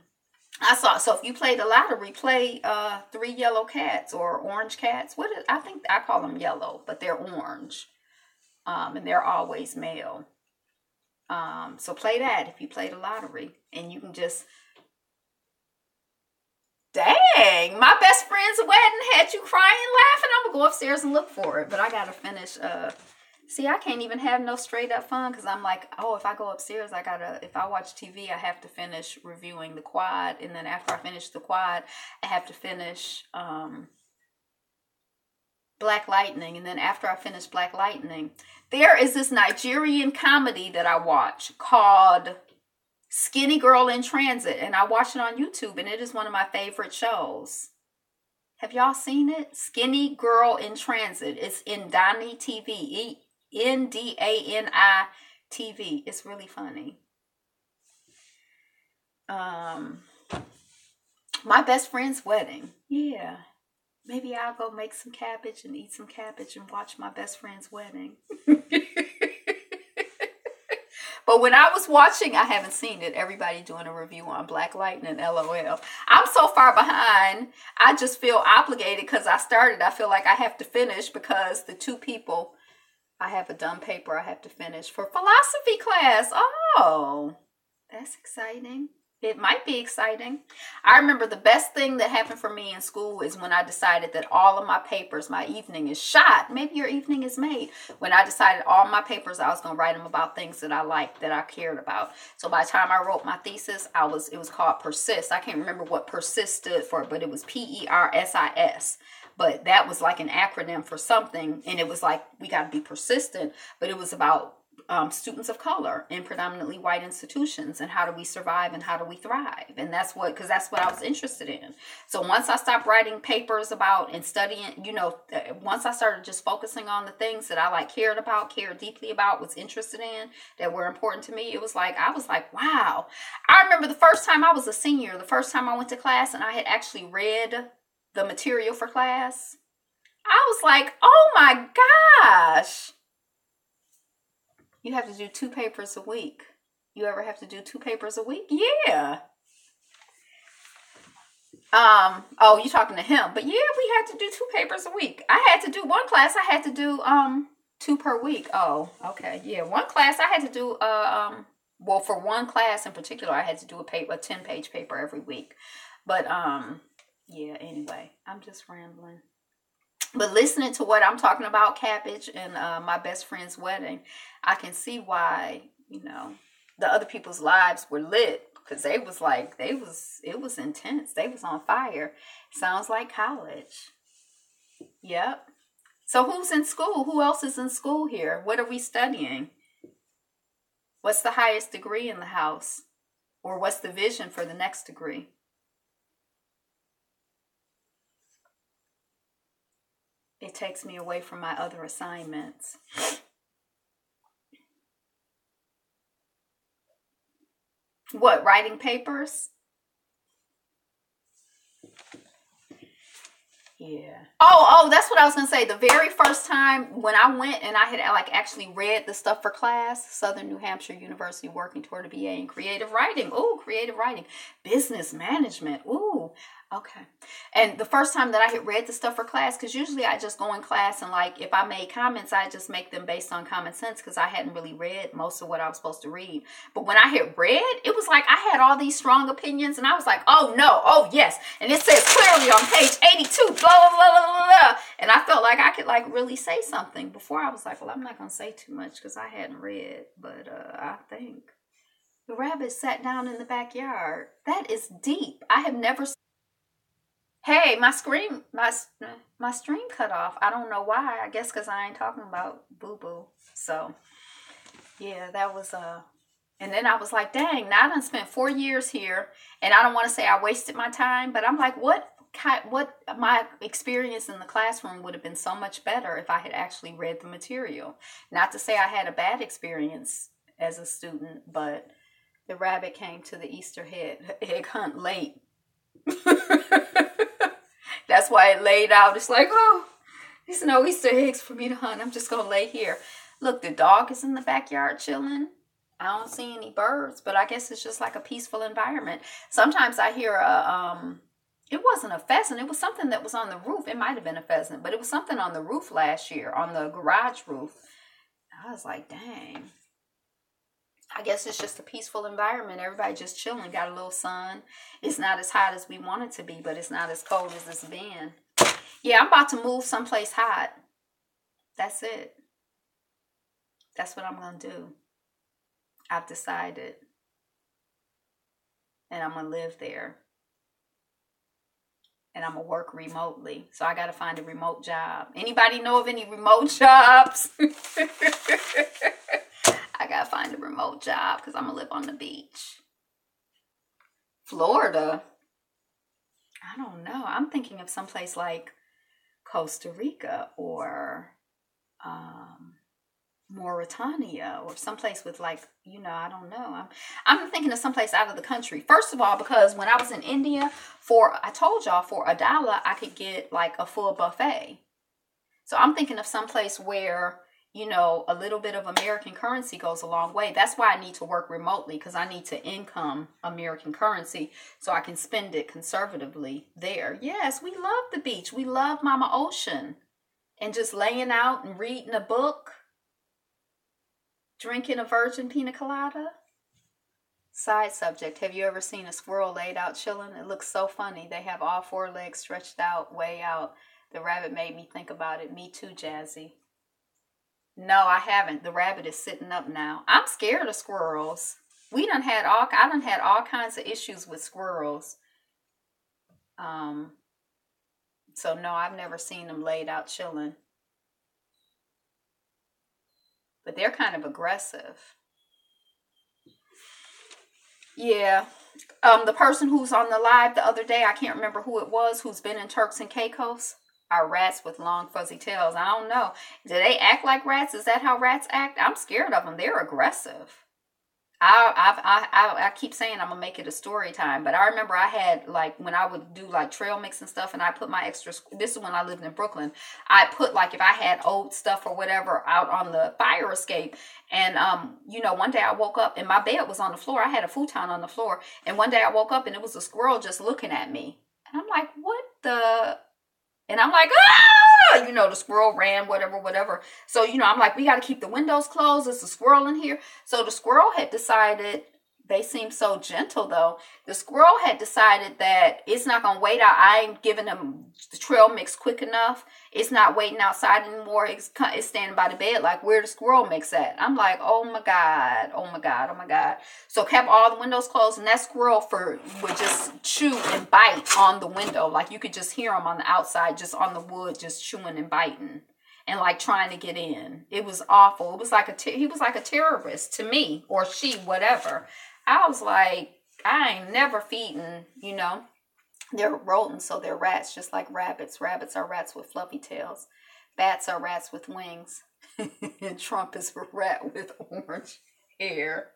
if you play the lottery, play 3 yellow cats or orange cats. I think I call them yellow, but they're orange. And they're always male. So play that if you play the lottery. And you can just... Dang, My Best Friend's Wedding had you crying, laughing. I'm going to go upstairs and look for it. But I got to finish. See, I can't even have no straight up fun because I'm like, if I go upstairs, if I watch TV, I have to finish reviewing the quad. And then after I finish the quad, I have to finish Black Lightning. And then after I finish Black Lightning, there is this Nigerian comedy that I watch called Skinny Girl in Transit, and I watch it on YouTube, and it is one of my favorite shows. Have y'all seen it? Skinny Girl in Transit. It's in Ndani TV. Ndani TV. It's really funny. My Best Friend's Wedding. Yeah. Maybe I'll go make some cabbage and eat some cabbage and watch My Best Friend's Wedding. But when I was watching, I haven't seen it, everybody doing a review on Black Lightning, LOL. I'm so far behind, I just feel obligated because I started. I feel like I have to finish because the 2 people, I have a dumb paper I have to finish for philosophy class. Oh, that's exciting. It might be exciting. I remember the best thing that happened for me in school is when I decided that all of my papers, my evening is shot. Maybe your evening is made. When I decided all my papers, I was going to write them about things that I liked, that I cared about. So by the time I wrote my thesis, it was called Persist. I can't remember what Persist stood for, but it was PERSIS. But that was like an acronym for something. And it was like, we got to be persistent. But it was about students of color in predominantly white institutions and how do we survive and how do we thrive. And that's what I was interested in. So once I stopped writing papers about and studying, once I started just focusing on the things that I cared deeply about, was interested in, that were important to me, I was like, wow. I remember the first time I was a senior, the first time I went to class and I had actually read the material for class. I was like, oh my gosh. You have to do 2 papers a week. You ever have to do 2 papers a week? Yeah. Oh, you talking to him. But yeah, we had to do 2 papers a week. I had to do one class. I had to do 2 per week. Oh, okay. Yeah, one class I had to do for one class in particular, I had to do a 10-page paper every week. But yeah, anyway, I'm just rambling. But listening to what I'm talking about, cabbage and My Best Friend's Wedding, I can see why, the other people's lives were lit. Because it was intense. They was on fire. Sounds like college. Yep. So who's in school? Who else is in school here? What are we studying? What's the highest degree in the house? Or what's the vision for the next degree? It takes me away from my other assignments. What, writing papers? Yeah. Oh, that's what I was going to say. The very first time when I went and I had actually read the stuff for class, Southern New Hampshire University, working toward a BA in creative writing. Ooh, creative writing. Business management. Ooh. Oh, okay. And the first time that I had read the stuff for class, because usually I just go in class and like if I made comments, I just make them based on common sense because I hadn't really read most of what I was supposed to read. But when I had read, it was like I had all these strong opinions and I was like, oh no, oh yes. And it says clearly on page 82, blah, blah, blah, blah, blah, blah. And I felt like I could like really say something. Before I was like, well, I'm not going to say too much because I hadn't read. But I think the rabbit sat down in the backyard. That is deep. I have never. Hey, my stream cut off. I don't know why. I guess because I ain't talking about boo boo. So yeah, that was And then I was like, dang, now I done spent 4 years here, and I don't want to say I wasted my time, but I'm like, what my experience in the classroom would have been so much better if I had actually read the material. Not to say I had a bad experience as a student, but the rabbit came to the Easter egg hunt late. That's why it laid out. It's like, oh, there's no Easter eggs for me to hunt. I'm just going to lay here. Look, the dog is in the backyard chilling. I don't see any birds, but I guess it's just like a peaceful environment. Sometimes I hear it wasn't a pheasant. It was something that was on the roof. It might have been a pheasant, but it was something on the roof last year, on the garage roof. I was like, dang. I guess it's just a peaceful environment. Everybody just chilling, got a little sun. It's not as hot as we want it to be, but it's not as cold as it's been. Yeah, I'm about to move someplace hot. That's it. That's what I'm going to do. I've decided. And I'm going to live there. And I'm going to work remotely. So I got to find a remote job. Anybody know of any remote jobs? I got to find a remote job because I'm going to live on the beach. Florida? I don't know. I'm thinking of someplace like Costa Rica or Mauritania or someplace with like, I don't know. I'm thinking of someplace out of the country. First of all, because when I was in India, I told y'all for $1, I could get like a full buffet. So I'm thinking of someplace where, a little bit of American currency goes a long way. That's why I need to work remotely, because I need to income American currency so I can spend it conservatively there. Yes, we love the beach. We love Mama Ocean. And just laying out and reading a book. Drinking a virgin pina colada. Side subject. Have you ever seen a squirrel laid out chilling? It looks so funny. They have all 4 legs stretched out, way out. The rabbit made me think about it. Me too, Jazzy. No, I haven't. The rabbit is sitting up now. I'm scared of squirrels. I done had all kinds of issues with squirrels. So no, I've never seen them laid out chilling. But they're kind of aggressive. Yeah. The person who's on the live the other day, I can't remember who it was, who's been in Turks and Caicos, are rats with long fuzzy tails. I don't know. Do they act like rats? Is that how rats act? I'm scared of them. They're aggressive. I keep saying I'm gonna make it a story time, but I remember I had like when I would do like trail mix and stuff, and I put my extra. This is when I lived in Brooklyn. I put like if I had old stuff or whatever out on the fire escape, and one day I woke up and my bed was on the floor. I had a futon on the floor, and one day I woke up and it was a squirrel just looking at me, and I'm like, what the? And I'm like, ah, the squirrel ran, whatever. So, I'm like, we got to keep the windows closed. There's a squirrel in here. So the squirrel had decided, they seem so gentle though. The squirrel had decided that it's not going to wait out. I ain't giving them the trail mix quick enough. It's not waiting outside anymore. It's standing by the bed like, where the squirrel mix at? I'm like, oh my God. So kept all the windows closed, and that squirrel would just chew and bite on the window. Like you could just hear him on the outside, just on the wood, just chewing and biting and like trying to get in. It was awful. It was like he was like a terrorist to me, or she, whatever. I was like, I ain't never feeding, They're rodents, so they're rats, just like rabbits. Rabbits are rats with fluffy tails. Bats are rats with wings. And Trump is a rat with orange hair.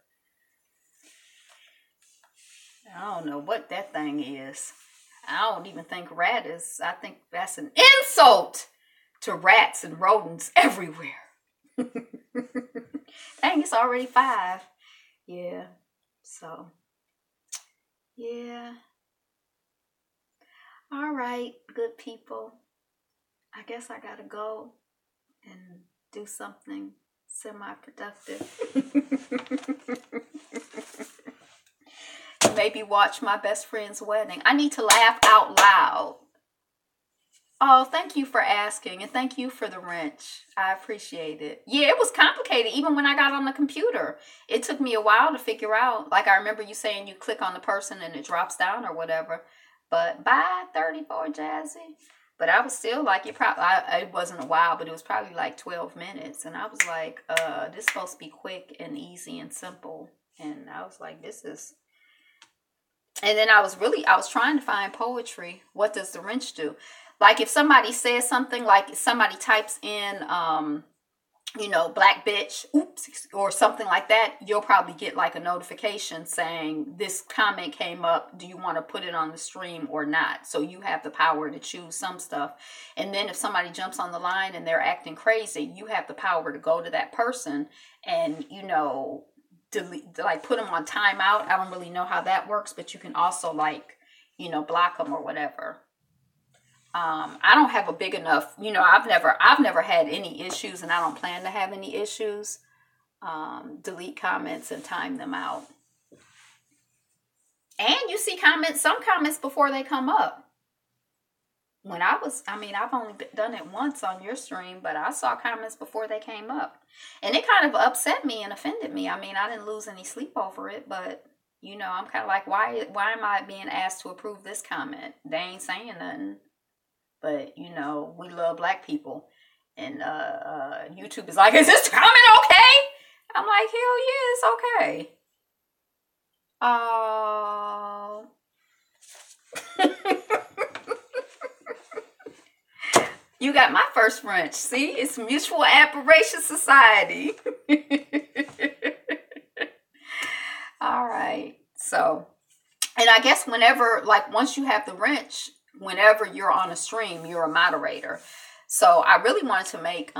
I don't know what that thing is. I don't even think rat is. I think that's an insult to rats and rodents everywhere. Dang, it's already 5. Yeah. So, yeah. All right, good people. I guess I gotta go and do something semi-productive. Maybe watch my best friend's wedding. I need to laugh out loud. Oh, thank you for asking, and thank you for the wrench. I appreciate it. Yeah, it was complicated even when I got on the computer. It took me a while to figure out. Like, I remember you saying you click on the person and it drops down or whatever. But bye, 34 Jazzy. But I was still like, it wasn't a while, but it was probably like 12 minutes. And I was like, this is supposed to be quick and easy and simple. And I was like, this is... And then I was trying to find poetry. What does the wrench do? Like if somebody says something, like somebody types in, black bitch, oops, or something like that, you'll probably get like a notification saying this comment came up. Do you want to put it on the stream or not? So you have the power to choose some stuff. And then if somebody jumps on the line and they're acting crazy, you have the power to go to that person and, delete, like put them on timeout. I don't really know how that works, but you can also block them or whatever. I don't have a big enough, I've never had any issues and I don't plan to have any issues. Delete comments and time them out. And you see some comments before they come up. I've only done it once on your stream, but I saw comments before they came up. And it kind of upset me and offended me. I didn't lose any sleep over it, but, I'm kind of like, why am I being asked to approve this comment? They ain't saying nothing. But, we love black people. And YouTube is like, is this comment okay? I'm like, hell yeah, it's okay. Oh. You got my first wrench. See, it's Mutual Admiration Society. All right. So, and I guess once you have the wrench, whenever you're on a stream, you're a moderator. So I really wanted to make,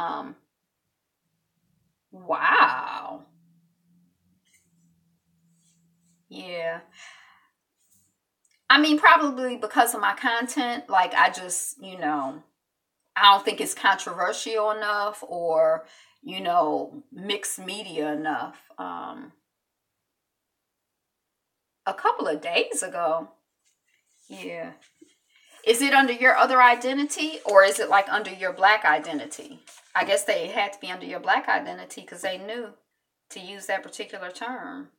wow. Yeah. Probably because of my content, like I just, I don't think it's controversial enough or, mixed media enough. A couple of days ago. Yeah. Is it under your other identity or is it like under your black identity? I guess they had to be under your black identity because they knew to use that particular term.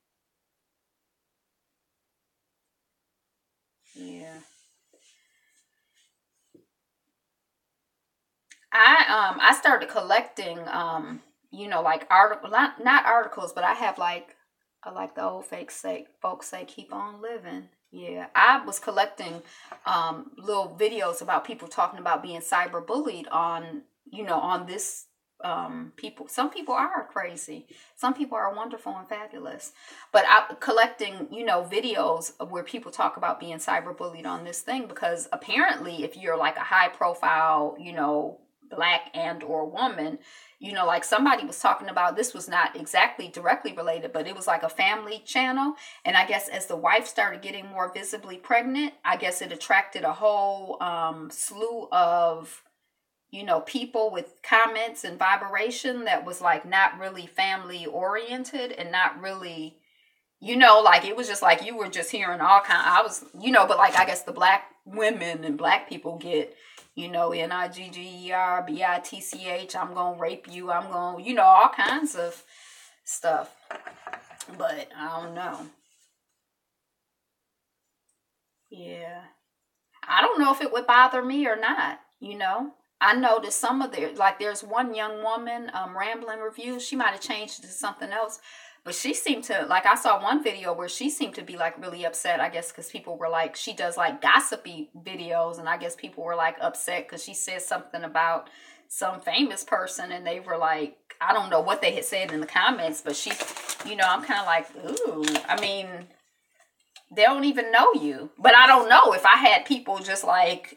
Yeah. I started collecting like not articles, but I have like the old folks say keep on living. Yeah, I was collecting little videos about people talking about being cyberbullied on this people. Some people are crazy. Some people are wonderful and fabulous. But I'm collecting, videos where people talk about being cyberbullied on this thing because apparently if you're like a high profile, black and or woman, like somebody was talking about, this was not exactly directly related, but it was like a family channel. And I guess as the wife started getting more visibly pregnant, I guess it attracted a whole slew of, people with comments and vibration that was like not really family oriented and not really, like it was just like you were just hearing all but like I guess the black women and black people get, NIGGER, BITCH, I'm going to rape you. I'm going, all kinds of stuff. But I don't know. Yeah. I don't know if it would bother me or not, I noticed some of there's one young woman, Rambling Reviews. She might have changed it to something else. But she seemed to, like, I saw one video where she seemed to be, like, really upset, I guess, because people were, like, she does, like, gossipy videos, and I guess people were, like, upset because she said something about some famous person, and they were, like, I don't know what they had said in the comments, but she, I'm kind of like, ooh, they don't even know you. But I don't know if I had people just, like,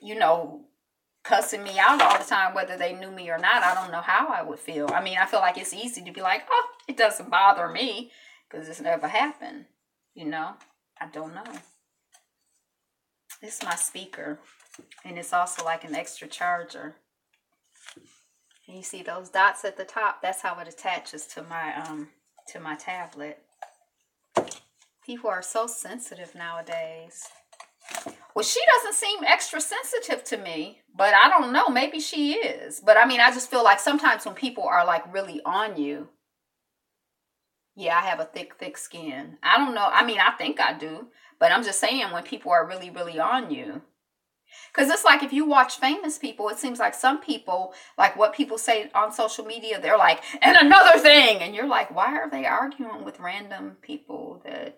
cussing me out all the time, whether they knew me or not. I don't know how I would feel. I feel like it's easy to be like, oh, it doesn't bother me because it's never happened. I don't know. This is my speaker, and it's also like an extra charger. And you see those dots at the top? That's how it attaches to my tablet. People are so sensitive nowadays. Well, she doesn't seem extra sensitive to me, but I don't know. Maybe she is. But I mean, I just feel like sometimes when people are like really on you, yeah, I have a thick skin. I don't know. I mean, I think I do, but I'm just saying when people are really, really on you. Because it's like if you watch famous people, it seems like some people, like what people say on social media, they're like, and another thing. And you're like, why are they arguing with random people that...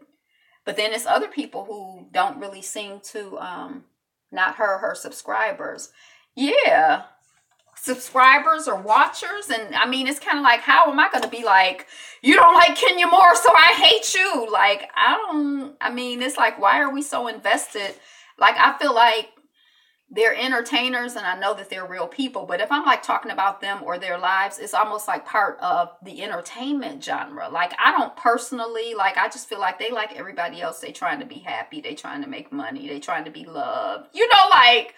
But then it's other people who don't really seem to, not her subscribers. Yeah. Subscribers or watchers. And I mean, it's kind of like, how am I going to be like, you don't like Kenya Moore, so I hate you. Like, I mean, it's like, why are we so invested? Like, I feel like they're entertainers and I know that they're real people, but if I'm like talking about them or their lives, it's almost like part of the entertainment genre. Like I don't personally, like I just feel like they like everybody else. They trying to be happy. They trying to make money. They trying to be loved. You know, like,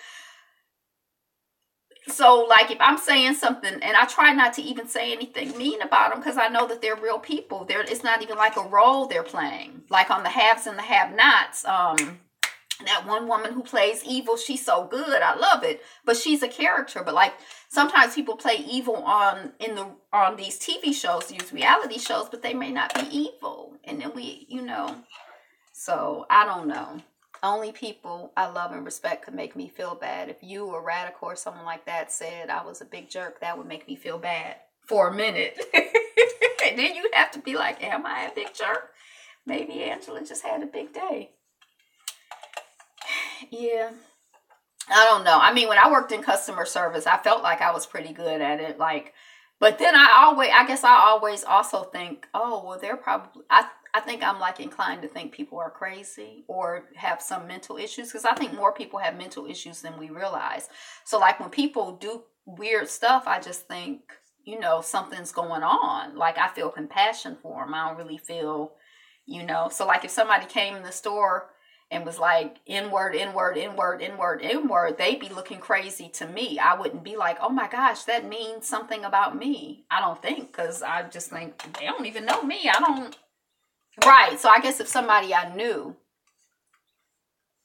so like if I'm saying something and I try not to even say anything mean about them because I know that they're real people. It's not even like a role they're playing. Like on the haves and the have-nots, that one woman who plays evil, she's so good. I love it. But she's a character. But like sometimes people play evil on these TV shows, these reality shows, but they may not be evil. And then we, you know. So I don't know. Only people I love and respect could make me feel bad. If you or Radical or someone like that said I was a big jerk, that would make me feel bad for a minute. And then you'd have to be like, am I a big jerk? Maybe Angela just had a big day. Yeah, I don't know. I mean, when I worked in customer service, I felt like I was pretty good at it. Like, but then I guess I always also think, oh, well, they're probably, I think I'm like inclined to think people are crazy or have some mental issues because I think more people have mental issues than we realize. So like when people do weird stuff, I just think, you know, something's going on. Like I feel compassion for them. I don't really feel, you know, so like if somebody came in the store and was like, N-word, N-word, N-word, N-word, N-word, they'd be looking crazy to me. I wouldn't be like, oh my gosh, that means something about me. I don't think, because I just think, they don't even know me. I don't. Right. So I guess if somebody I knew,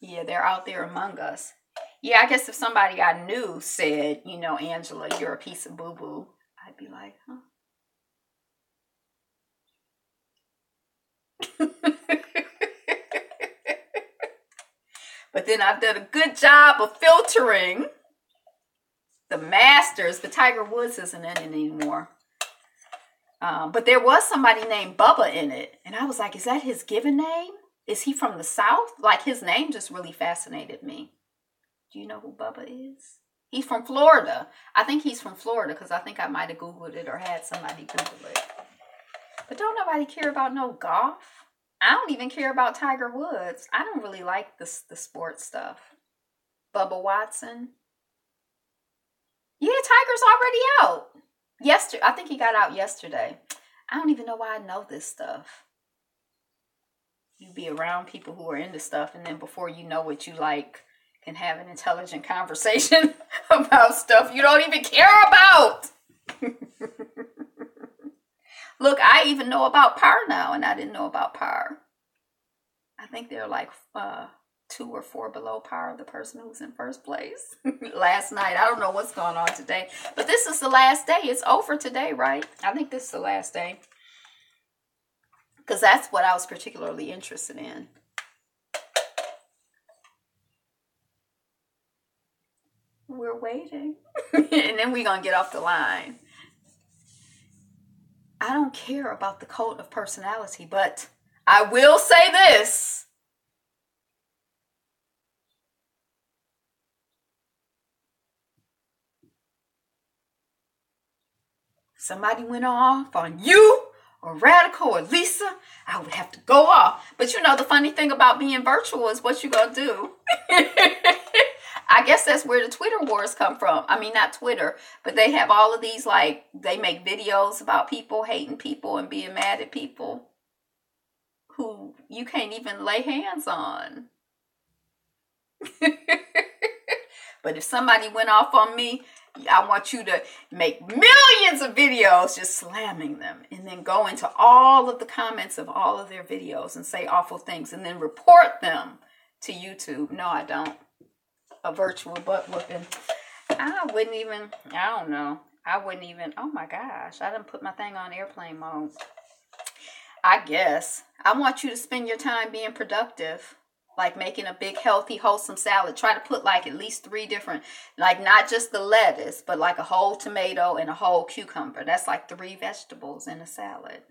yeah, they're out there among us. Yeah, I guess if somebody I knew said, you know, Angela, you're a piece of boo-boo, I'd be like, huh? But then I've done a good job of filtering the Masters. But Tiger Woods isn't in it anymore. But there was somebody named Bubba in it. And I was like, is that his given name? Is he from the South? Like his name just really fascinated me. Do you know who Bubba is? He's from Florida. I think he's from Florida because I think I might have Googled it or had somebody Google it. But don't nobody care about no golf. I don't even care about Tiger Woods. I don't really like the sports stuff. Bubba Watson. Yeah, Tiger's already out. Yesterday, I think he got out yesterday. I don't even know why I know this stuff. You be around people who are into stuff, and then before you know what you like, can have an intelligent conversation about stuff you don't even care about. Look, I even know about par now, and I didn't know about par. I think they're like 2 or 4 below par of the person who's in first place. Last night, I don't know what's going on today, but this is the last day. It's over today, right? I think this is the last day. Because that's what I was particularly interested in. We're waiting. And then we're going to get off the line. I don't care about the cult of personality, but I will say this. Somebody went off on you or Radical or Lisa, I would have to go off. But you know, the funny thing about being virtual is what you gonna do. I guess that's where the Twitter wars come from. I mean, not Twitter, but they have all of these, like, they make videos about people hating people and being mad at people who you can't even lay hands on. But if somebody went off on me, I want you to make millions of videos just slamming them, and then go into all of the comments of all of their videos and say awful things, and then report them to YouTube. No, I don't. A virtual butt whooping. I don't know. Oh my gosh, I didn't put my thing on airplane mode. I guess. I want you to spend your time being productive. Like making a big, healthy, wholesome salad. Try to put like at least 3 different, like not just the lettuce, but like a whole tomato and a whole cucumber. That's like 3 vegetables in a salad.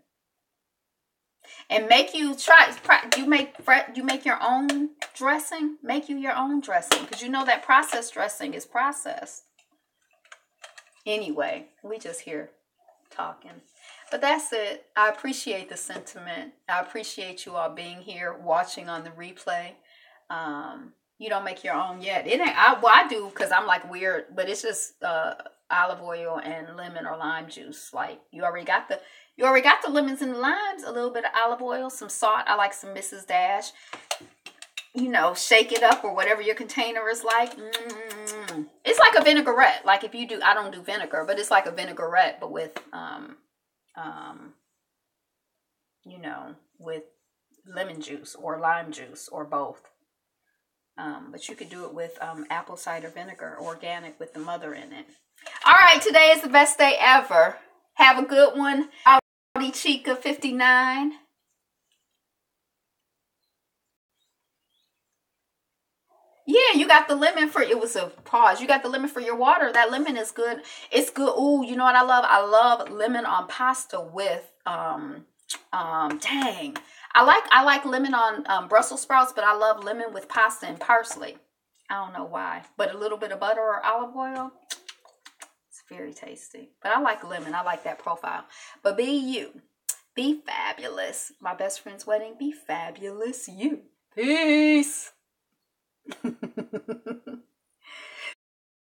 And you make your own dressing. Make you your own dressing, because you know that processed dressing is processed. Anyway, we just here talking. But that's it. I appreciate the sentiment. I appreciate you all being here, watching on the replay. You don't make your own yet. It ain't. I do, because I'm like weird, but it's just olive oil and lemon or lime juice. Like you already got the lemons and the limes, a little bit of olive oil, some salt. I like some Mrs. Dash. You know, shake it up, or whatever your container is like. It's like a vinaigrette. Like if you do, I don't do vinegar, but it's like a vinaigrette, but with you know, with lemon juice or lime juice or both. But you could do it with apple cider vinegar, organic, with the mother in it. All right, today is the best day ever. Have a good one. Audi Chica 59. Yeah, you got the lemon for, it was a pause. You got the lemon for your water. That lemon is good. It's good. Ooh, you know what I love? I love lemon on pasta with, dang. I like lemon on Brussels sprouts, but I love lemon with pasta and parsley. I don't know why. But a little bit of butter or olive oil, it's very tasty. But I like lemon. I like that profile. But be you. Be fabulous. My best friend's wedding. Be fabulous you. Peace.